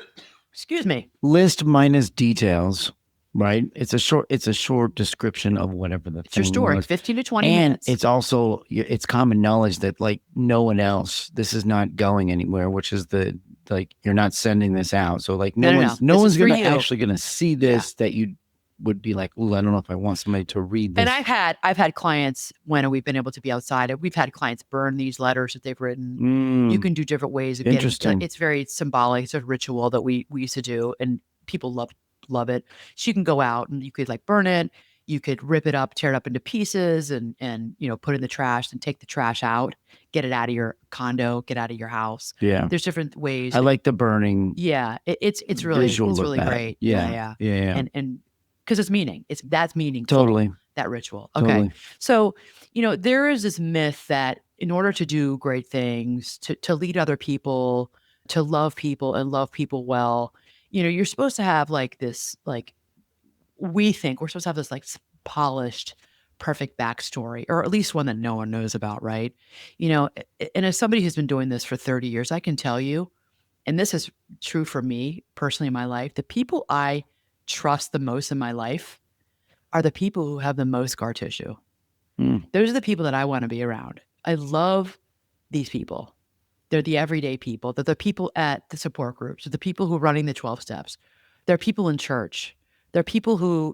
Excuse me. List minus details, right? It's a short description of whatever the thing It's your story, was. 15 to 20 and minutes. It's also, it's common knowledge that like no one else, this is not going anywhere, which is you're not sending this out. So like no one's going to actually going to see this that you would be like, oh, I don't know if I want somebody to read this. And I've had clients when we've been able to be outside. We've had clients burn these letters that they've written. You can do different ways of getting. It's very symbolic. It's a ritual that we used to do, and people love it. So you can go out and you could like burn it. You could rip it up, tear it up into pieces, and put it in the trash and take the trash out, get it out of your condo, get out of your house. Yeah, there's different ways. I like the burning. Yeah, it's really great. Yeah. And because it's meaning. That's meaningful. Totally. That ritual. Okay. Totally. So, there is this myth that in order to do great things, to lead other people, to love people and love people well, you're supposed to have like this, like we think we're supposed to have this like polished, perfect backstory, or at least one that no one knows about, right? And as somebody who's been doing this for 30 years, I can tell you, and this is true for me personally in my life, the people I trust the most in my life are the people who have the most scar tissue. Those are the people that I want to be around. I love these people. They're the everyday people. They're the people at the support groups. They're the people who are running the 12 steps. They're people in church. They're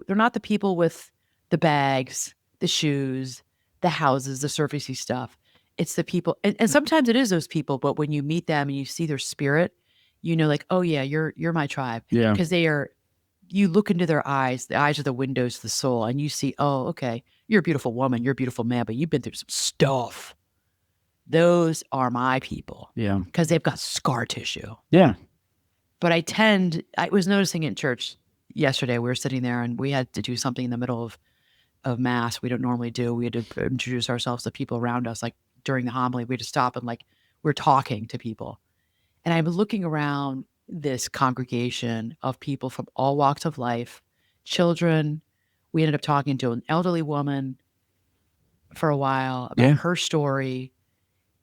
not the people with the bags, the shoes, the houses, the surfacey stuff. It's the people. And sometimes it is those people, but when you meet them and you see their spirit, like, oh yeah, you're my tribe. Yeah. Because you look into their eyes, the eyes are the windows to the soul, and you see, oh, okay, you're a beautiful woman, you're a beautiful man, but you've been through some stuff. Those are my people. Yeah. Because they've got scar tissue. Yeah. But I was noticing in church yesterday, we were sitting there and we had to do something in the middle of mass we don't normally do. We had to introduce ourselves to people around us. Like during the homily, we had to stop and we're talking to people. And I'm looking around this congregation of people from all walks of life, children. We ended up talking to an elderly woman for a while about her story.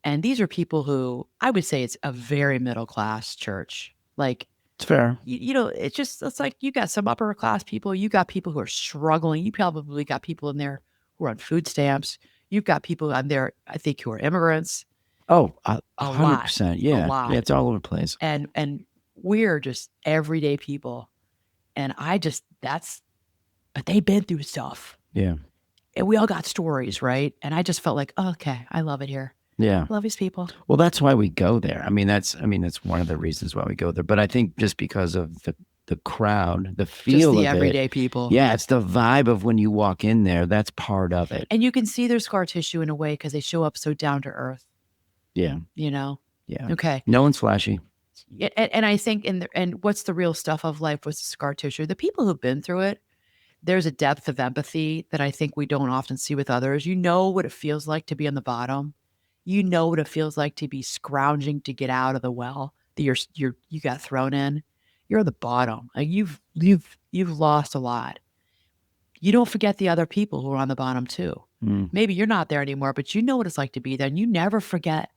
And these are people who I would say it's a very middle class church. Like, it's fair. It's like you got some upper class people. You got people who are struggling. You probably got people in there who are on food stamps. You've got people on there, I think, who are immigrants. Oh, a 100%. Yeah. A lot. Yeah, it's all over the place. And we're just everyday people. And but they've been through stuff. Yeah. And we all got stories, right? And I just felt like, oh, okay, I love it here. Yeah. Love these people. Well, that's why we go there. That's one of the reasons why we go there. But I think just because of the crowd, the feel just the of everyday it, people. Yeah, it's the vibe of when you walk in there. That's part of it. And you can see their scar tissue in a way because they show up so down to earth. Yeah. Yeah. Okay. No one's flashy. And I think and what's the real stuff of life? What's the scar tissue? The people who've been through it, there's a depth of empathy that I think we don't often see with others. You know what it feels like to be on the bottom. You know what it feels like to be scrounging to get out of the well that you got thrown in. You're at the bottom. Like you've lost a lot. You don't forget the other people who are on the bottom too. Maybe you're not there anymore, but you know what it's like to be there, and you never forget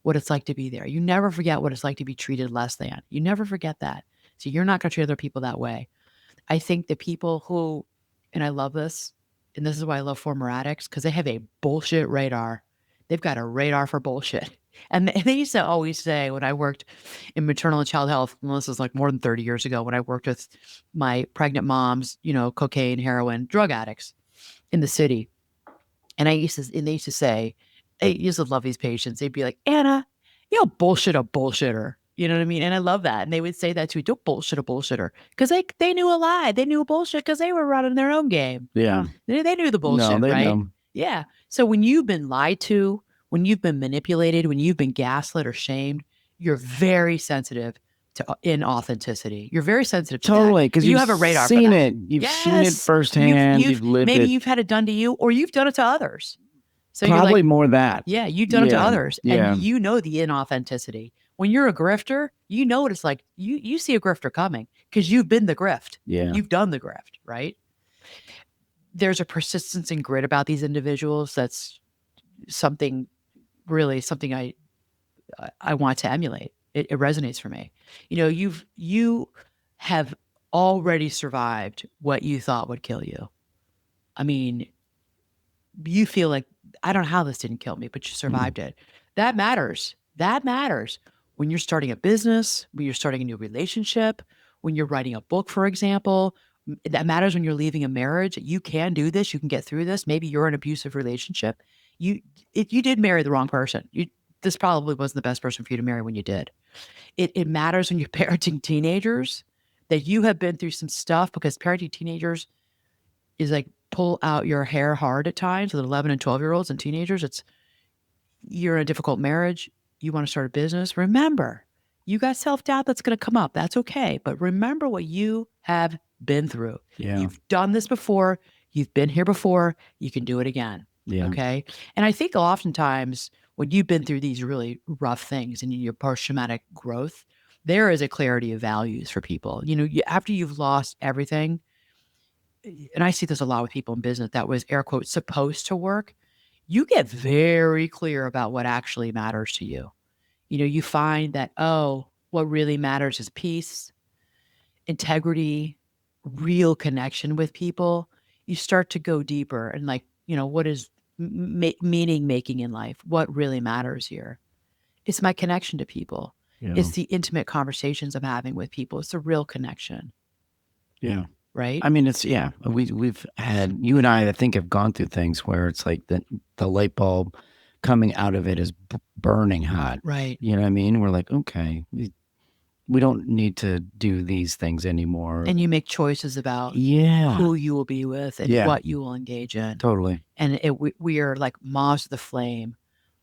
what it's like to be there. You never forget what it's like to be treated less than. You never forget that. So you're not going to treat other people that way. I think the people who, and I love this, and this is why I love former addicts, because they have a bullshit radar. They've got a radar for bullshit. And they used to always say when I worked in maternal and child health, and this was like more than 30 years ago, when I worked with my pregnant moms, cocaine, heroin, drug addicts in the city. And they used to say, I used to love these patients. They'd be like, Anna, bullshit a bullshitter. You know what I mean? And I love that. And they would say that too. Don't bullshit a bullshitter. Because they knew a lie. They knew a bullshit because they were running their own game. Yeah. They knew the bullshit, right? Know. Yeah. So when you've been lied to, when you've been manipulated, when you've been gaslit or shamed, you're very sensitive to inauthenticity. You're very sensitive to totally, because you have a radar seen for that. it. You've seen it firsthand. You've lived maybe it. You've had it done to you, or you've done it to others. So probably more that. Yeah, you've done it to others, and you know the inauthenticity. When you're a grifter, you know what it's like. You see a grifter coming because you've been the grift. Yeah, you've done the grift, right? There's a persistence and grit about these individuals. That's something I want to emulate. It resonates for me. You have already survived what you thought would kill you. I mean, you feel like, I don't know how this didn't kill me, but you survived it. That matters. That matters when you're starting a business, when you're starting a new relationship, when you're writing a book, for example. That matters when you're leaving a marriage. You can do this. You can get through this. Maybe you're in an abusive relationship. You did marry the wrong person. This probably wasn't the best person for you to marry when you did. It matters when you're parenting teenagers that you have been through some stuff, because parenting teenagers is like pull out your hair hard at times with 11 and 12-year-olds and teenagers. You're in a difficult marriage. You want to start a business. Remember, you got self-doubt that's going to come up. That's okay. But remember what you have been through. Yeah. You've done this before. You've been here before. You can do it again. Yeah. Okay. And I think oftentimes when you've been through these really rough things and your post-traumatic growth, there is a clarity of values for people. After you've lost everything, and I see this a lot with people in business that was air quotes supposed to work, you get very clear about what actually matters to you. You find that, oh, what really matters is peace, integrity, real connection with people. You start to go deeper and like, what is meaning making in life? What really matters here? It's my connection to people. Yeah. It's the intimate conversations I'm having with people. It's a real connection. Yeah. Right. I mean, it's, yeah, we've had, you and I think have gone through things where it's like the light bulb coming out of it is burning hot. Right. You know what I mean? We're like, okay, we don't need to do these things anymore. And you make choices about Yeah. who you will be with and Yeah. what you will engage in. Totally. And we are like moths to the flame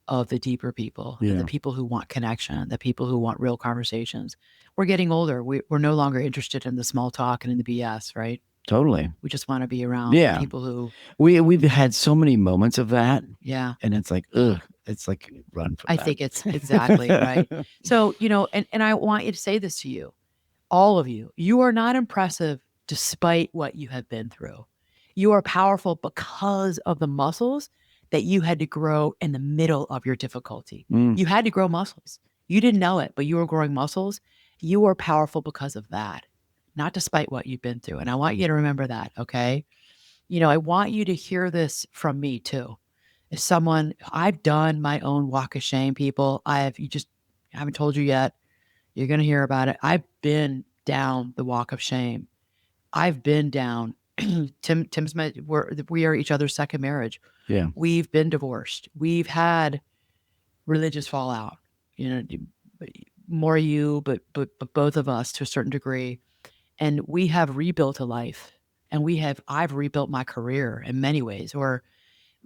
of the deeper people, Yeah. the people who want connection, the people who want real conversations. We're getting older. We're no longer interested in the small talk and in the BS, right? Totally. We just want to be around people who we've had so many moments of that. Yeah. And it's like, ugh, it's like run from I that. think it's exactly right. So, and I want you to say this to you, all of you. You are not impressive despite what you have been through. You are powerful because of the muscles that you had to grow in the middle of your difficulty. You had to grow muscles. You didn't know it, but you were growing muscles. You are powerful because of that, not despite what you've been through. And I want you to remember that, okay? I want you to hear this from me too. As someone, I've done my own walk of shame, people. I haven't told you yet. You're going to hear about it. I've been down the walk of shame. I've been down. Tim's we are each other's second marriage. Yeah. We've been divorced. We've had religious fallout. More you, but both of us to a certain degree. And we have rebuilt a life. And I've rebuilt my career in many ways, or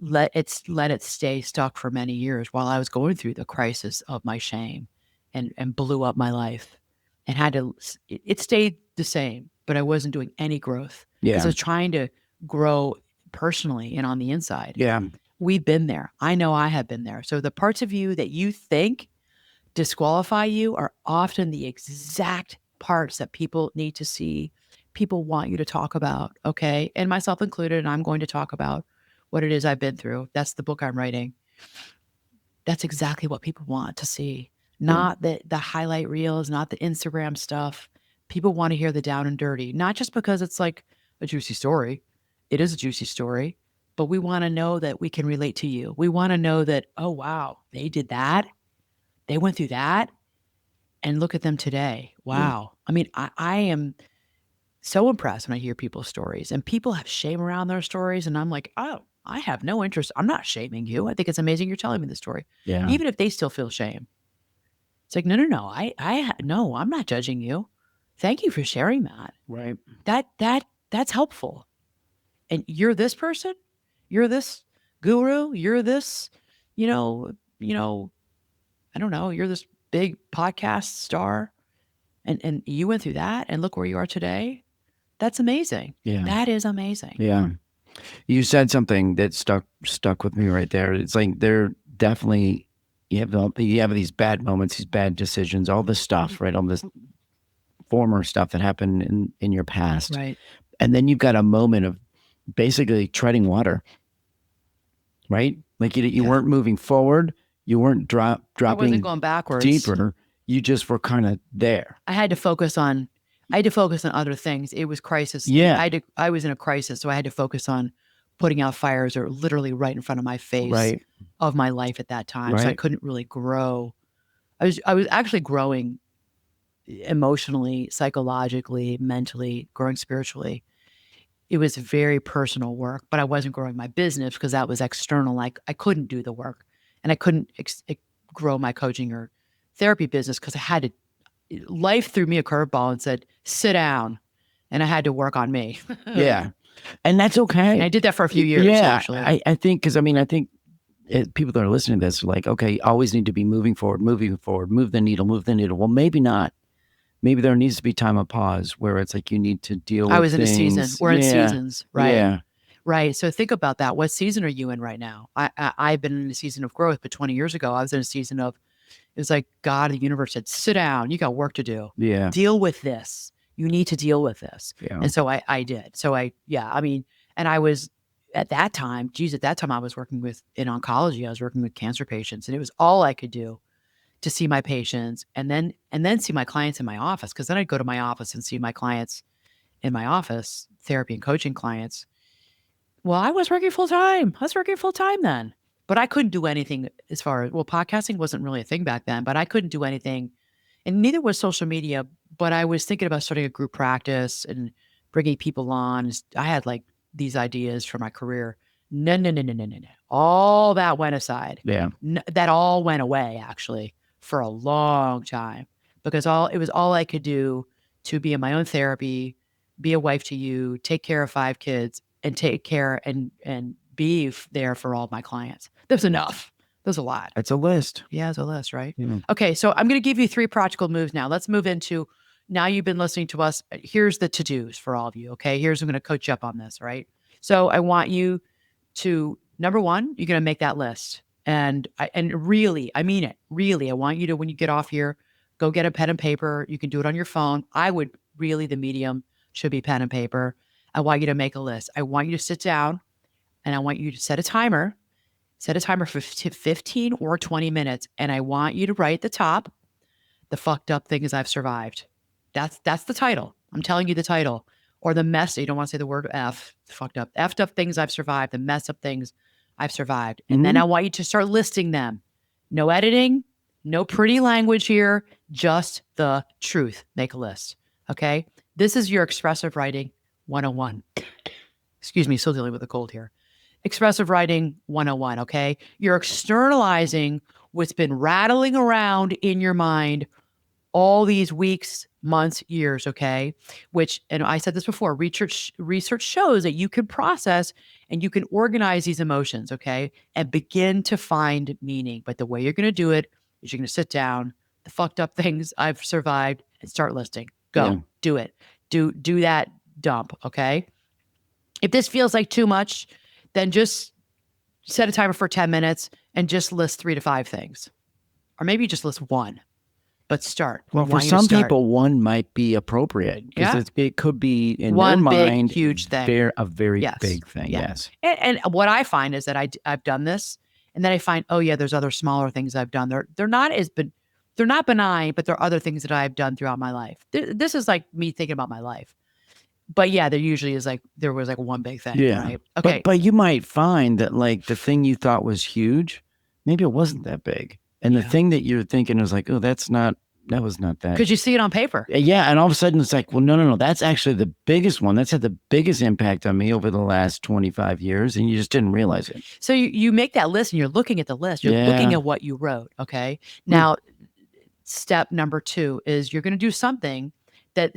let it stay stuck for many years while I was going through the crisis of my shame and blew up my life and it stayed the same, but I wasn't doing any growth. Yeah. Because I was trying to grow personally and on the inside. Yeah. We've been there. I know I have been there. So the parts of you that you think disqualify you are often the exact parts that people need to see. People want you to talk about, okay? And myself included, and I'm going to talk about what it is I've been through. That's the book I'm writing. That's exactly what people want to see. Not the highlight reels, not the Instagram stuff. People want to hear the down and dirty, not just because it's like a juicy story. It is a juicy story, but we want to know that we can relate to you. We want to know that, oh, wow, they did that. They went through that. And look at them today. Wow. I mean, I am so impressed when I hear people's stories, and people have shame around their stories. And I'm like, oh, I have no interest. I'm not shaming you. I think it's amazing you're telling me the story. Yeah. Even if they still feel shame. It's like, no. No, I'm not judging you. Thank you for sharing that. Right. That's helpful. And you're this person, you're this guru, you're this, I don't know, you're this big podcast star, and you went through that, and look where you are today. That's amazing. Yeah. That is amazing. Yeah. You said something that stuck with me right there. It's like they're definitely, you have these bad moments, these bad decisions, all this stuff, right? All this former stuff that happened in your past. Right. And then you've got a moment of basically treading water, right? Like you weren't moving forward. You weren't dropping. I wasn't going backwards. Deeper. You just were kind of there. I had to focus on other things. It was crisis. Yeah. I was in a crisis, so I had to focus on putting out fires that were literally right in front of my face of my life at that time. Right. So I couldn't really grow. I was actually growing emotionally, psychologically, mentally, growing spiritually. It was very personal work, but I wasn't growing my business because that was external. Like I couldn't do the work, and I couldn't grow my coaching or therapy business because I had to. Life threw me a curveball and said, "Sit down," and I had to work on me. Yeah, and that's okay. And I did that for a few years. Yeah, actually. I think because I think people that are listening to this are like, okay, always need to be moving forward, move the needle. Well, maybe not. Maybe there needs to be time of pause where it's like you need to deal with I was in things. a season. We're in seasons, right? Yeah. Right. So think about that. What season are you in right now? I've been in a season of growth, but 20 years ago, I was in a season of, it was like God, the universe said, sit down. You got work to do. Yeah. Deal with this. You need to deal with this. Yeah. And so I did. So I mean, and I was at that time, I was working in oncology. I was working with cancer patients, and it was all I could do to see my patients and then see my clients in my office. Cause then I'd go to my office and see my clients in my office, therapy and coaching clients. Well, I was working full time. I was working full time then, but I couldn't do anything as far as, well, podcasting wasn't really a thing back then, but I couldn't do anything, and neither was social media. But I was thinking about starting a group practice and bringing people on. I had like these ideas for my career. No, no, no, no, no, no, no. All that went aside. Yeah. That all went away actually for a long time, because it was all I could do to be in my own therapy, be a wife to you, take care of 5 kids, and take care and be there for all my clients. There's enough. There's a lot. It's a list. Yeah, it's a list, right? Yeah. Okay, so I'm going to give you 3 practical moves now. Let's move into, now you've been listening to us. Here's the to-dos for all of you, okay? I'm going to coach you up on this, right? So I want you to, number 1, you're going to make that list. And really, I mean it, really, I want you to, when you get off here, go get a pen and paper. You can do it on your phone. The medium should be pen and paper. I want you to make a list. I want you to sit down and I want you to set a timer for 15 or 20 minutes. And I want you to write at the top, the fucked up things I've survived. That's the title. I'm telling you the title. Or the mess. You don't want to say the word F, fucked up. Effed up things I've survived, the mess up things I've survived. And then I want you to start listing them. No editing, no pretty language here, just the truth. Make a list. Okay? This is your expressive writing 101. Excuse me, still dealing with a cold here. Expressive writing 101, okay? You're externalizing what's been rattling around in your mind all these weeks, months, years, okay? Which, and I said this before, research shows that you can process and you can organize these emotions, okay? And begin to find meaning. But the way you're going to do it is you're going to sit down, the fucked up things I've survived, and start listing. Go, do it. Do that dump, okay? If this feels like too much, then just set a timer for 10 minutes and just list 3 to 5 things. Or maybe just list 1. But start. Well, for some people, 1 might be appropriate because it could be in one their mind big, huge thing, a very big thing. Yeah. Yes. And what I find is that I've done this, and then I find, oh yeah, there's other smaller things I've done. They're not benign, but there are other things that I've done throughout my life. This is like me thinking about my life. But yeah, there usually is there was like one big thing. Yeah. Right? Okay. But you might find that like the thing you thought was huge, maybe it wasn't that big. And the thing that you're thinking is like, oh, that was not that. Because you see it on paper. Yeah. And all of a sudden it's like, well, no. That's actually the biggest one. That's had the biggest impact on me over the last 25 years. And you just didn't realize it. So you make that list and you're looking at the list. You're looking at what you wrote. Okay. Now, step number 2 is you're going to do something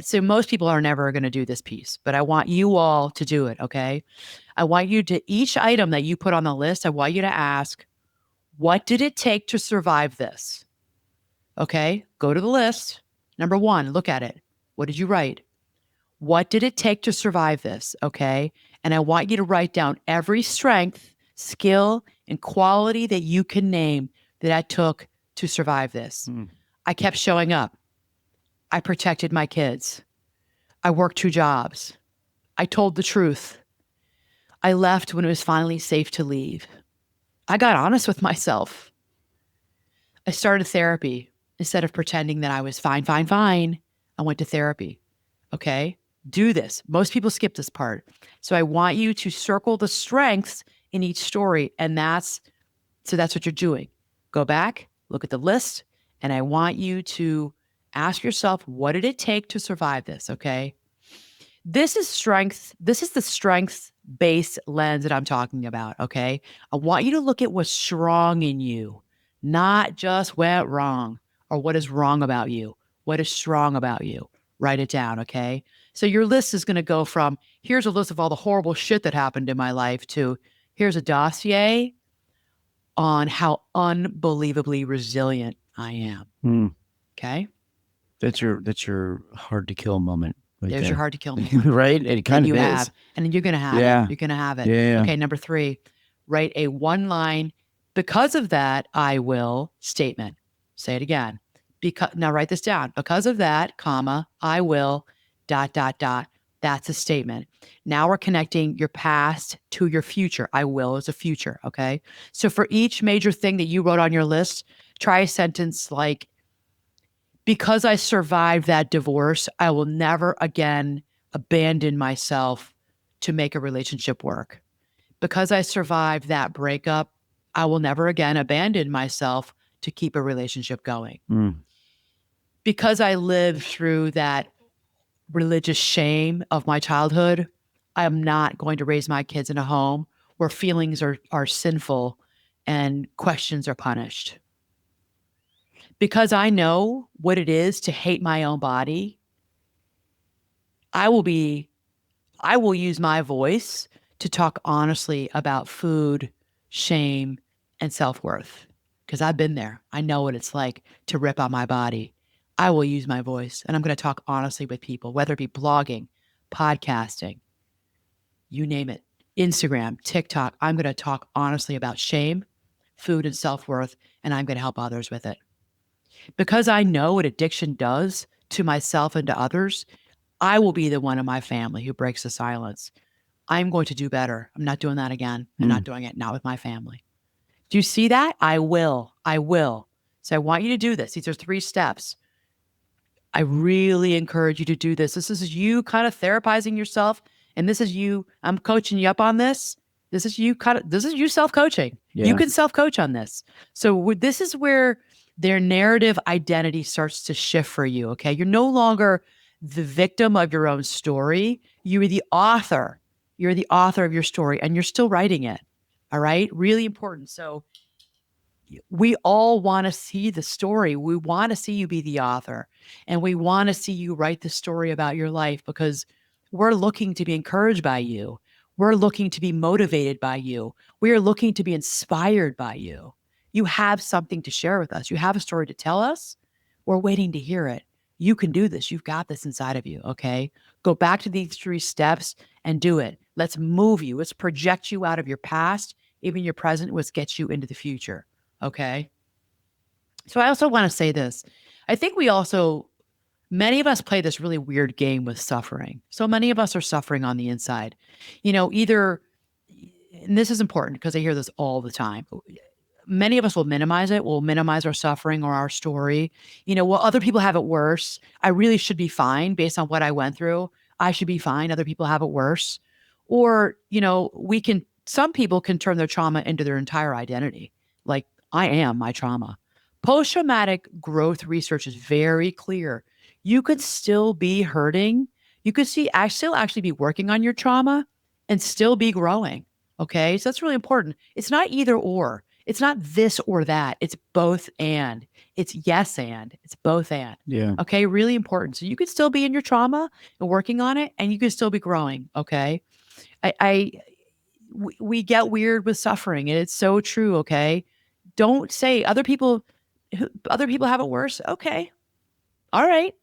so most people are never going to do this piece, but I want you all to do it. Okay. I want you to, each item that you put on the list, I want you to ask, what did it take to survive this? Okay. Go to the list. Number 1, look at it. What did you write? What did it take to survive this? Okay. And I want you to write down every strength, skill, and quality that you can name that I took to survive this. I kept showing up. I protected my kids. I worked 2 jobs. I told the truth. I left when it was finally safe to leave. I got honest with myself. I started therapy. Instead of pretending that I was fine, I went to therapy. Okay? Do this. Most people skip this part. So I want you to circle the strengths in each story. And that's what you're doing. Go back, look at the list, and I want you to ask yourself, what did it take to survive this? Okay. This is strength. This is the strengths-based lens that I'm talking about. Okay. I want you to look at what's strong in you, not just went wrong or what is wrong about you. What is strong about you? Write it down. Okay. So your list is going to go from, here's a list of all the horrible shit that happened in my life, to here's a dossier on how unbelievably resilient I am. Okay. That's your hard to kill moment. There's your hard to kill moment. Right? It kind of is. And then you're going to have it. You're going to have it. Yeah. Okay. Number 3, write a 1-line, because of that, I will statement. Say it again. Now write this down. Because of that, comma, I will, dot, dot, dot. That's a statement. Now we're connecting your past to your future. I will is a future. Okay. So for each major thing that you wrote on your list, try a sentence like, because I survived that divorce, I will never again abandon myself to make a relationship work. Because I survived that breakup, I will never again abandon myself to keep a relationship going. Because I lived through that religious shame of my childhood, I am not going to raise my kids in a home where feelings are sinful and questions are punished. Because I know what it is to hate my own body, I will be I will use my voice to talk honestly about food, shame, and self-worth because I've been there. I know what it's like to rip on my body. I will use my voice and I'm going to talk honestly with people, whether it be blogging, podcasting, you name it, Instagram, TikTok. I'm going to talk honestly about shame, food, and self-worth, and I'm going to help others with it. Because I know what addiction does to myself and to others, I will be the one in my family who breaks the silence. I'm going to do better. I'm not doing that again. I'm not doing it, not with my family. Do you see that? I will. I will. So I want you to do this. These are 3 steps. I really encourage you to do this. This is you kind of therapizing yourself. And this is you, I'm coaching you up on this. This is you self-coaching. Yeah. You can self-coach on this. So this is where their narrative identity starts to shift for you. Okay. You're no longer the victim of your own story. You are the author. You're the author of your story and you're still writing it. All right. Really important. So we all want to see the story. We want to see you be the author and we want to see you write the story about your life because we're looking to be encouraged by you. We're looking to be motivated by you. We are looking to be inspired by you. You have something to share with us. You have a story to tell us. We're waiting to hear it. You can do this. You've got this inside of you. Okay. Go back to these 3 steps and do it. Let's move you. Let's project you out of your past, even your present. Let's get you into the future. Okay. So I also want to say this. I think many of us play this really weird game with suffering. So many of us are suffering on the inside. Either, and this is important because I hear this all the time. Many of us will minimize it. We'll minimize our suffering or our story. Well, other people have it worse. I really should be fine based on what I went through. I should be fine. Other people have it worse. Or, some people can turn their trauma into their entire identity. Like, I am my trauma. Post-traumatic growth research is very clear. You could still be hurting. You could still actually be working on your trauma and still be growing. Okay. So that's really important. It's not either or. It's not this or that. It's both and. It's yes and. It's both and. Yeah. Okay. Really important. So you could still be in your trauma and working on it, and you could still be growing. Okay. We get weird with suffering, and it's so true. Okay. Don't say other people have it worse. Okay. All right.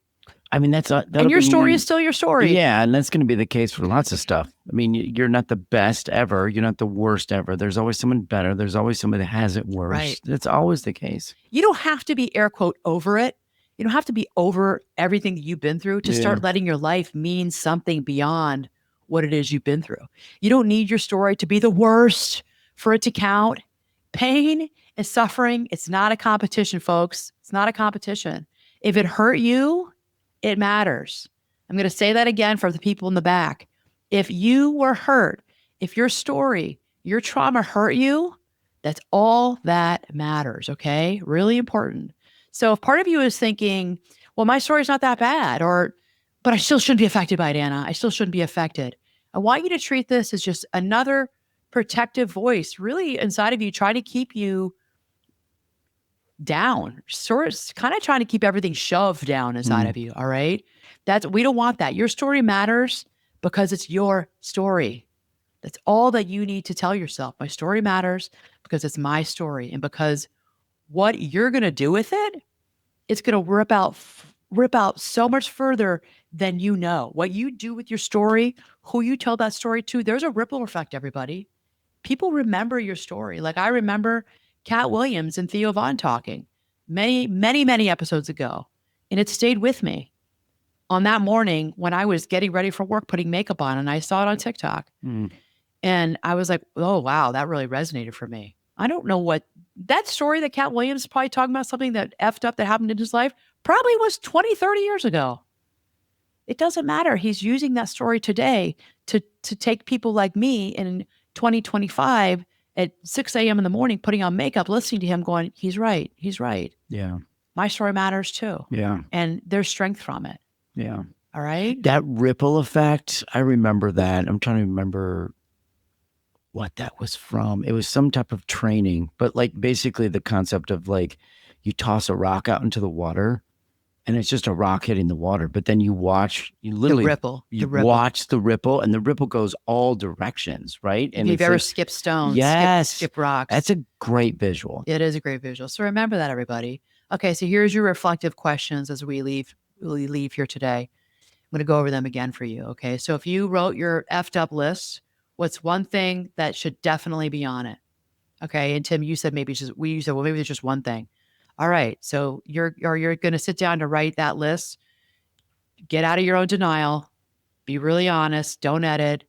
I mean, And your story is still your story. Yeah, and that's going to be the case for lots of stuff. I mean, you're not the best ever. You're not the worst ever. There's always someone better. There's always somebody that has it worse. Right. That's always the case. You don't have to be air quote over it. You don't have to be over everything that you've been through to start letting your life mean something beyond what it is you've been through. You don't need your story to be the worst for it to count. Pain and suffering, it's not a competition, folks. It's not a competition. If it hurt you, it matters. I'm going to say that again for the people in the back. If you were hurt, if your story, your trauma hurt you, that's all that matters. Okay. Really important. So if part of you is thinking, well, my story's not that bad, but I still shouldn't be affected by it, Anna. I still shouldn't be affected. I want you to treat this as just another protective voice really inside of you, trying to keep you down, sort of kind of trying to keep everything shoved down inside of you. All right. We don't want that. Your story matters because it's your story. That's all that you need to tell yourself. My story matters because it's my story. And because what you're going to do with it, it's going to rip out so much further than you know. What you do with your story, who you tell that story to, there's a ripple effect, everybody. People remember your story. Like I remember Cat Williams and Theo Von talking many, many, many episodes ago, and it stayed with me. on that morning when I was getting ready for work, putting makeup on, and I saw it on TikTok. And I was like, oh, wow, that really resonated for me. I don't know what that story that Cat Williams is probably talking about, something that effed up that happened in his life, probably was 20, 30 years ago. It doesn't matter. He's using that story today to take people like me in 2025 at 6 a.m. in the morning, putting on makeup, listening to him going, he's right. He's right. Yeah. My story matters too. Yeah. And there's strength from it. Yeah. All right. That ripple effect, I remember that. I'm trying to remember what that was from. It was some type of training, but like basically the concept of like you toss a rock out into the water and it's just a rock hitting the water, but then you literally watch the ripple, and the ripple goes all directions, right? And if you've ever skipped stones, skip rocks. That's a great visual. It is a great visual. So remember that, everybody. Okay, so here's your reflective questions as we leave here today. I'm going to go over them again for you. Okay, so if you wrote your effed up list, what's one thing that should definitely be on it? Okay, and Tim, you said maybe maybe there's just one thing. All right, so you're going to sit down to write that list. Get out of your own denial. Be really honest. Don't edit.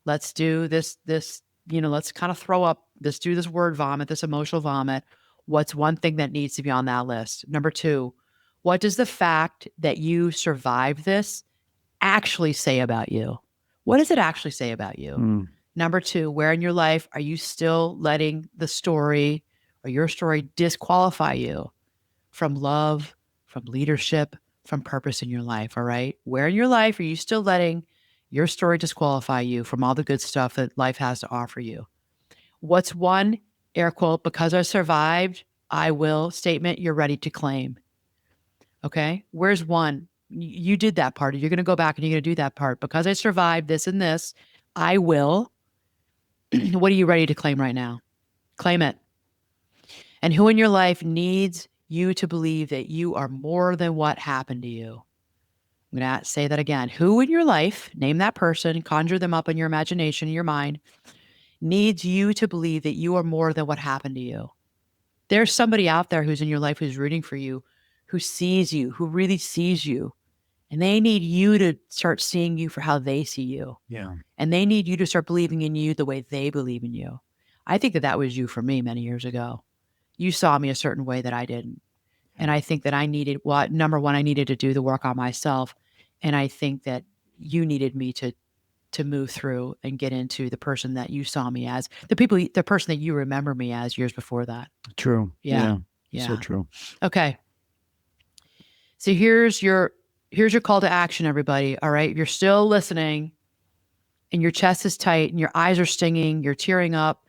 Let's do this. Let's kind of throw up. Let's do this word vomit, this emotional vomit. What's one thing that needs to be on that list? Number 2, what does the fact that you survived this actually say about you? What does it actually say about you? Number 2, where in your life are you still letting the story or your story disqualify you from love, from leadership, from purpose in your life? All right. Where in your life are you still letting your story disqualify you from all the good stuff that life has to offer you? What's one, air quote, because I survived, I will statement you're ready to claim? Okay. Where's one? You did that part. You're going to go back and you're going to do that part. Because I survived this and this, I will. What are you ready to claim right now? Claim it. And who in your life needs you to believe that you are more than what happened to you? I'm going to say that again. Who in your life, name that person, conjure them up in your imagination, in your mind, needs you to believe that you are more than what happened to you? There's somebody out there who's in your life who's rooting for you, who sees you, who really sees you. And they need you to start seeing you for how they see you. Yeah. And they need you to start believing in you the way they believe in you. I think that was you for me many years ago. You saw me a certain way that I didn't. And I think that I needed, number one, I needed to do the work on myself. And I think that you needed me to move through and get into the person that you saw me as, the person that you remember me as years before that. True. Yeah. So true. Okay. So here's your call to action, everybody. All right. If you're still listening and your chest is tight and your eyes are stinging, you're tearing up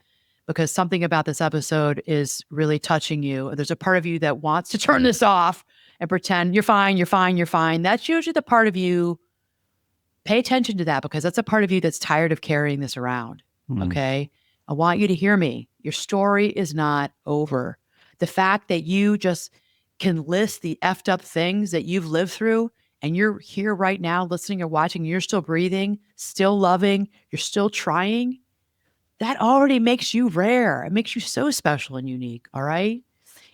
because something about this episode is really touching you. There's a part of you that wants to turn this off and pretend you're fine, you're fine, you're fine. That's usually the part of you. Pay attention to that, because that's a part of you that's tired of carrying this around. Okay. I want you to hear me. Your story is not over. The fact that you just can list the effed up things that you've lived through, and you're here right now listening or watching, you're still breathing, still loving, you're still trying, that already makes you rare. It makes you so special and unique. All right.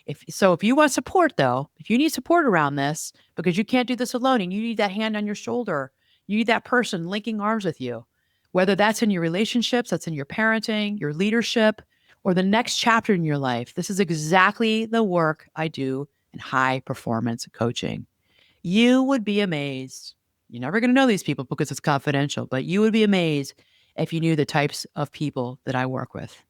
If you want support, though, if you need support around this, because you can't do this alone and you need that hand on your shoulder, you need that person linking arms with you, whether that's in your relationships, that's in your parenting, your leadership, or the next chapter in your life. This is exactly the work I do in high performance coaching. You would be amazed. You're never going to know these people because it's confidential, but you would be amazed if you knew the types of people that I work with.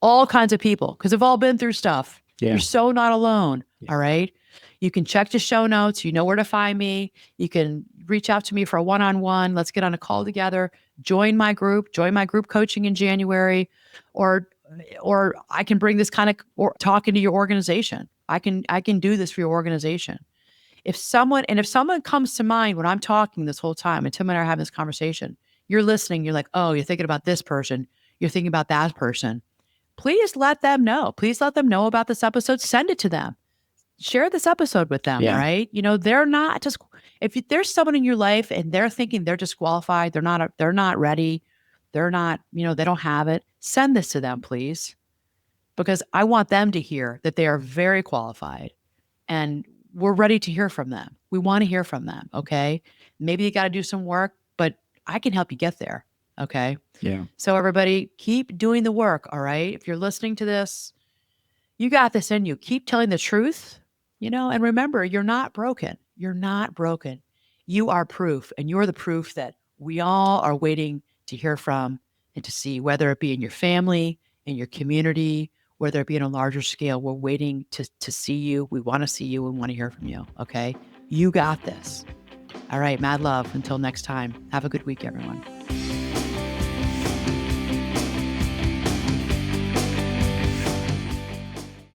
All kinds of people, because they've all been through stuff. Yeah. You're so not alone. Yeah. All right. You can check the show notes. You know where to find me. You can reach out to me for a one-on-one. Let's get on a call together. Join my group coaching in January, or I can bring this kind of talk into your organization. I can do this for your organization. If someone comes to mind when I'm talking this whole time, and Tim and I are having this conversation, you're listening, you're like, oh, you're thinking about this person, you're thinking about that person. Please let them know. Please let them know about this episode. Send it to them. Share this episode with them, right? They're not just, if there's someone in your life and they're thinking they're disqualified, they're not ready, they're not, they don't have it, send this to them, please. Because I want them to hear that they are very qualified and we're ready to hear from them. We want to hear from them. Okay. Maybe you got to do some work, but I can help you get there. Okay. Yeah. So, everybody, keep doing the work. All right. If you're listening to this, you got this in you. Keep telling the truth, and remember, you're not broken. You're not broken. You are proof, and you're the proof that we all are waiting to hear from and to see, whether it be in your family, in your community, whether it be on a larger scale. We're waiting to see you. We want to see you. We want to hear from you. Okay. You got this. All right. Mad love. Until next time. Have a good week, everyone.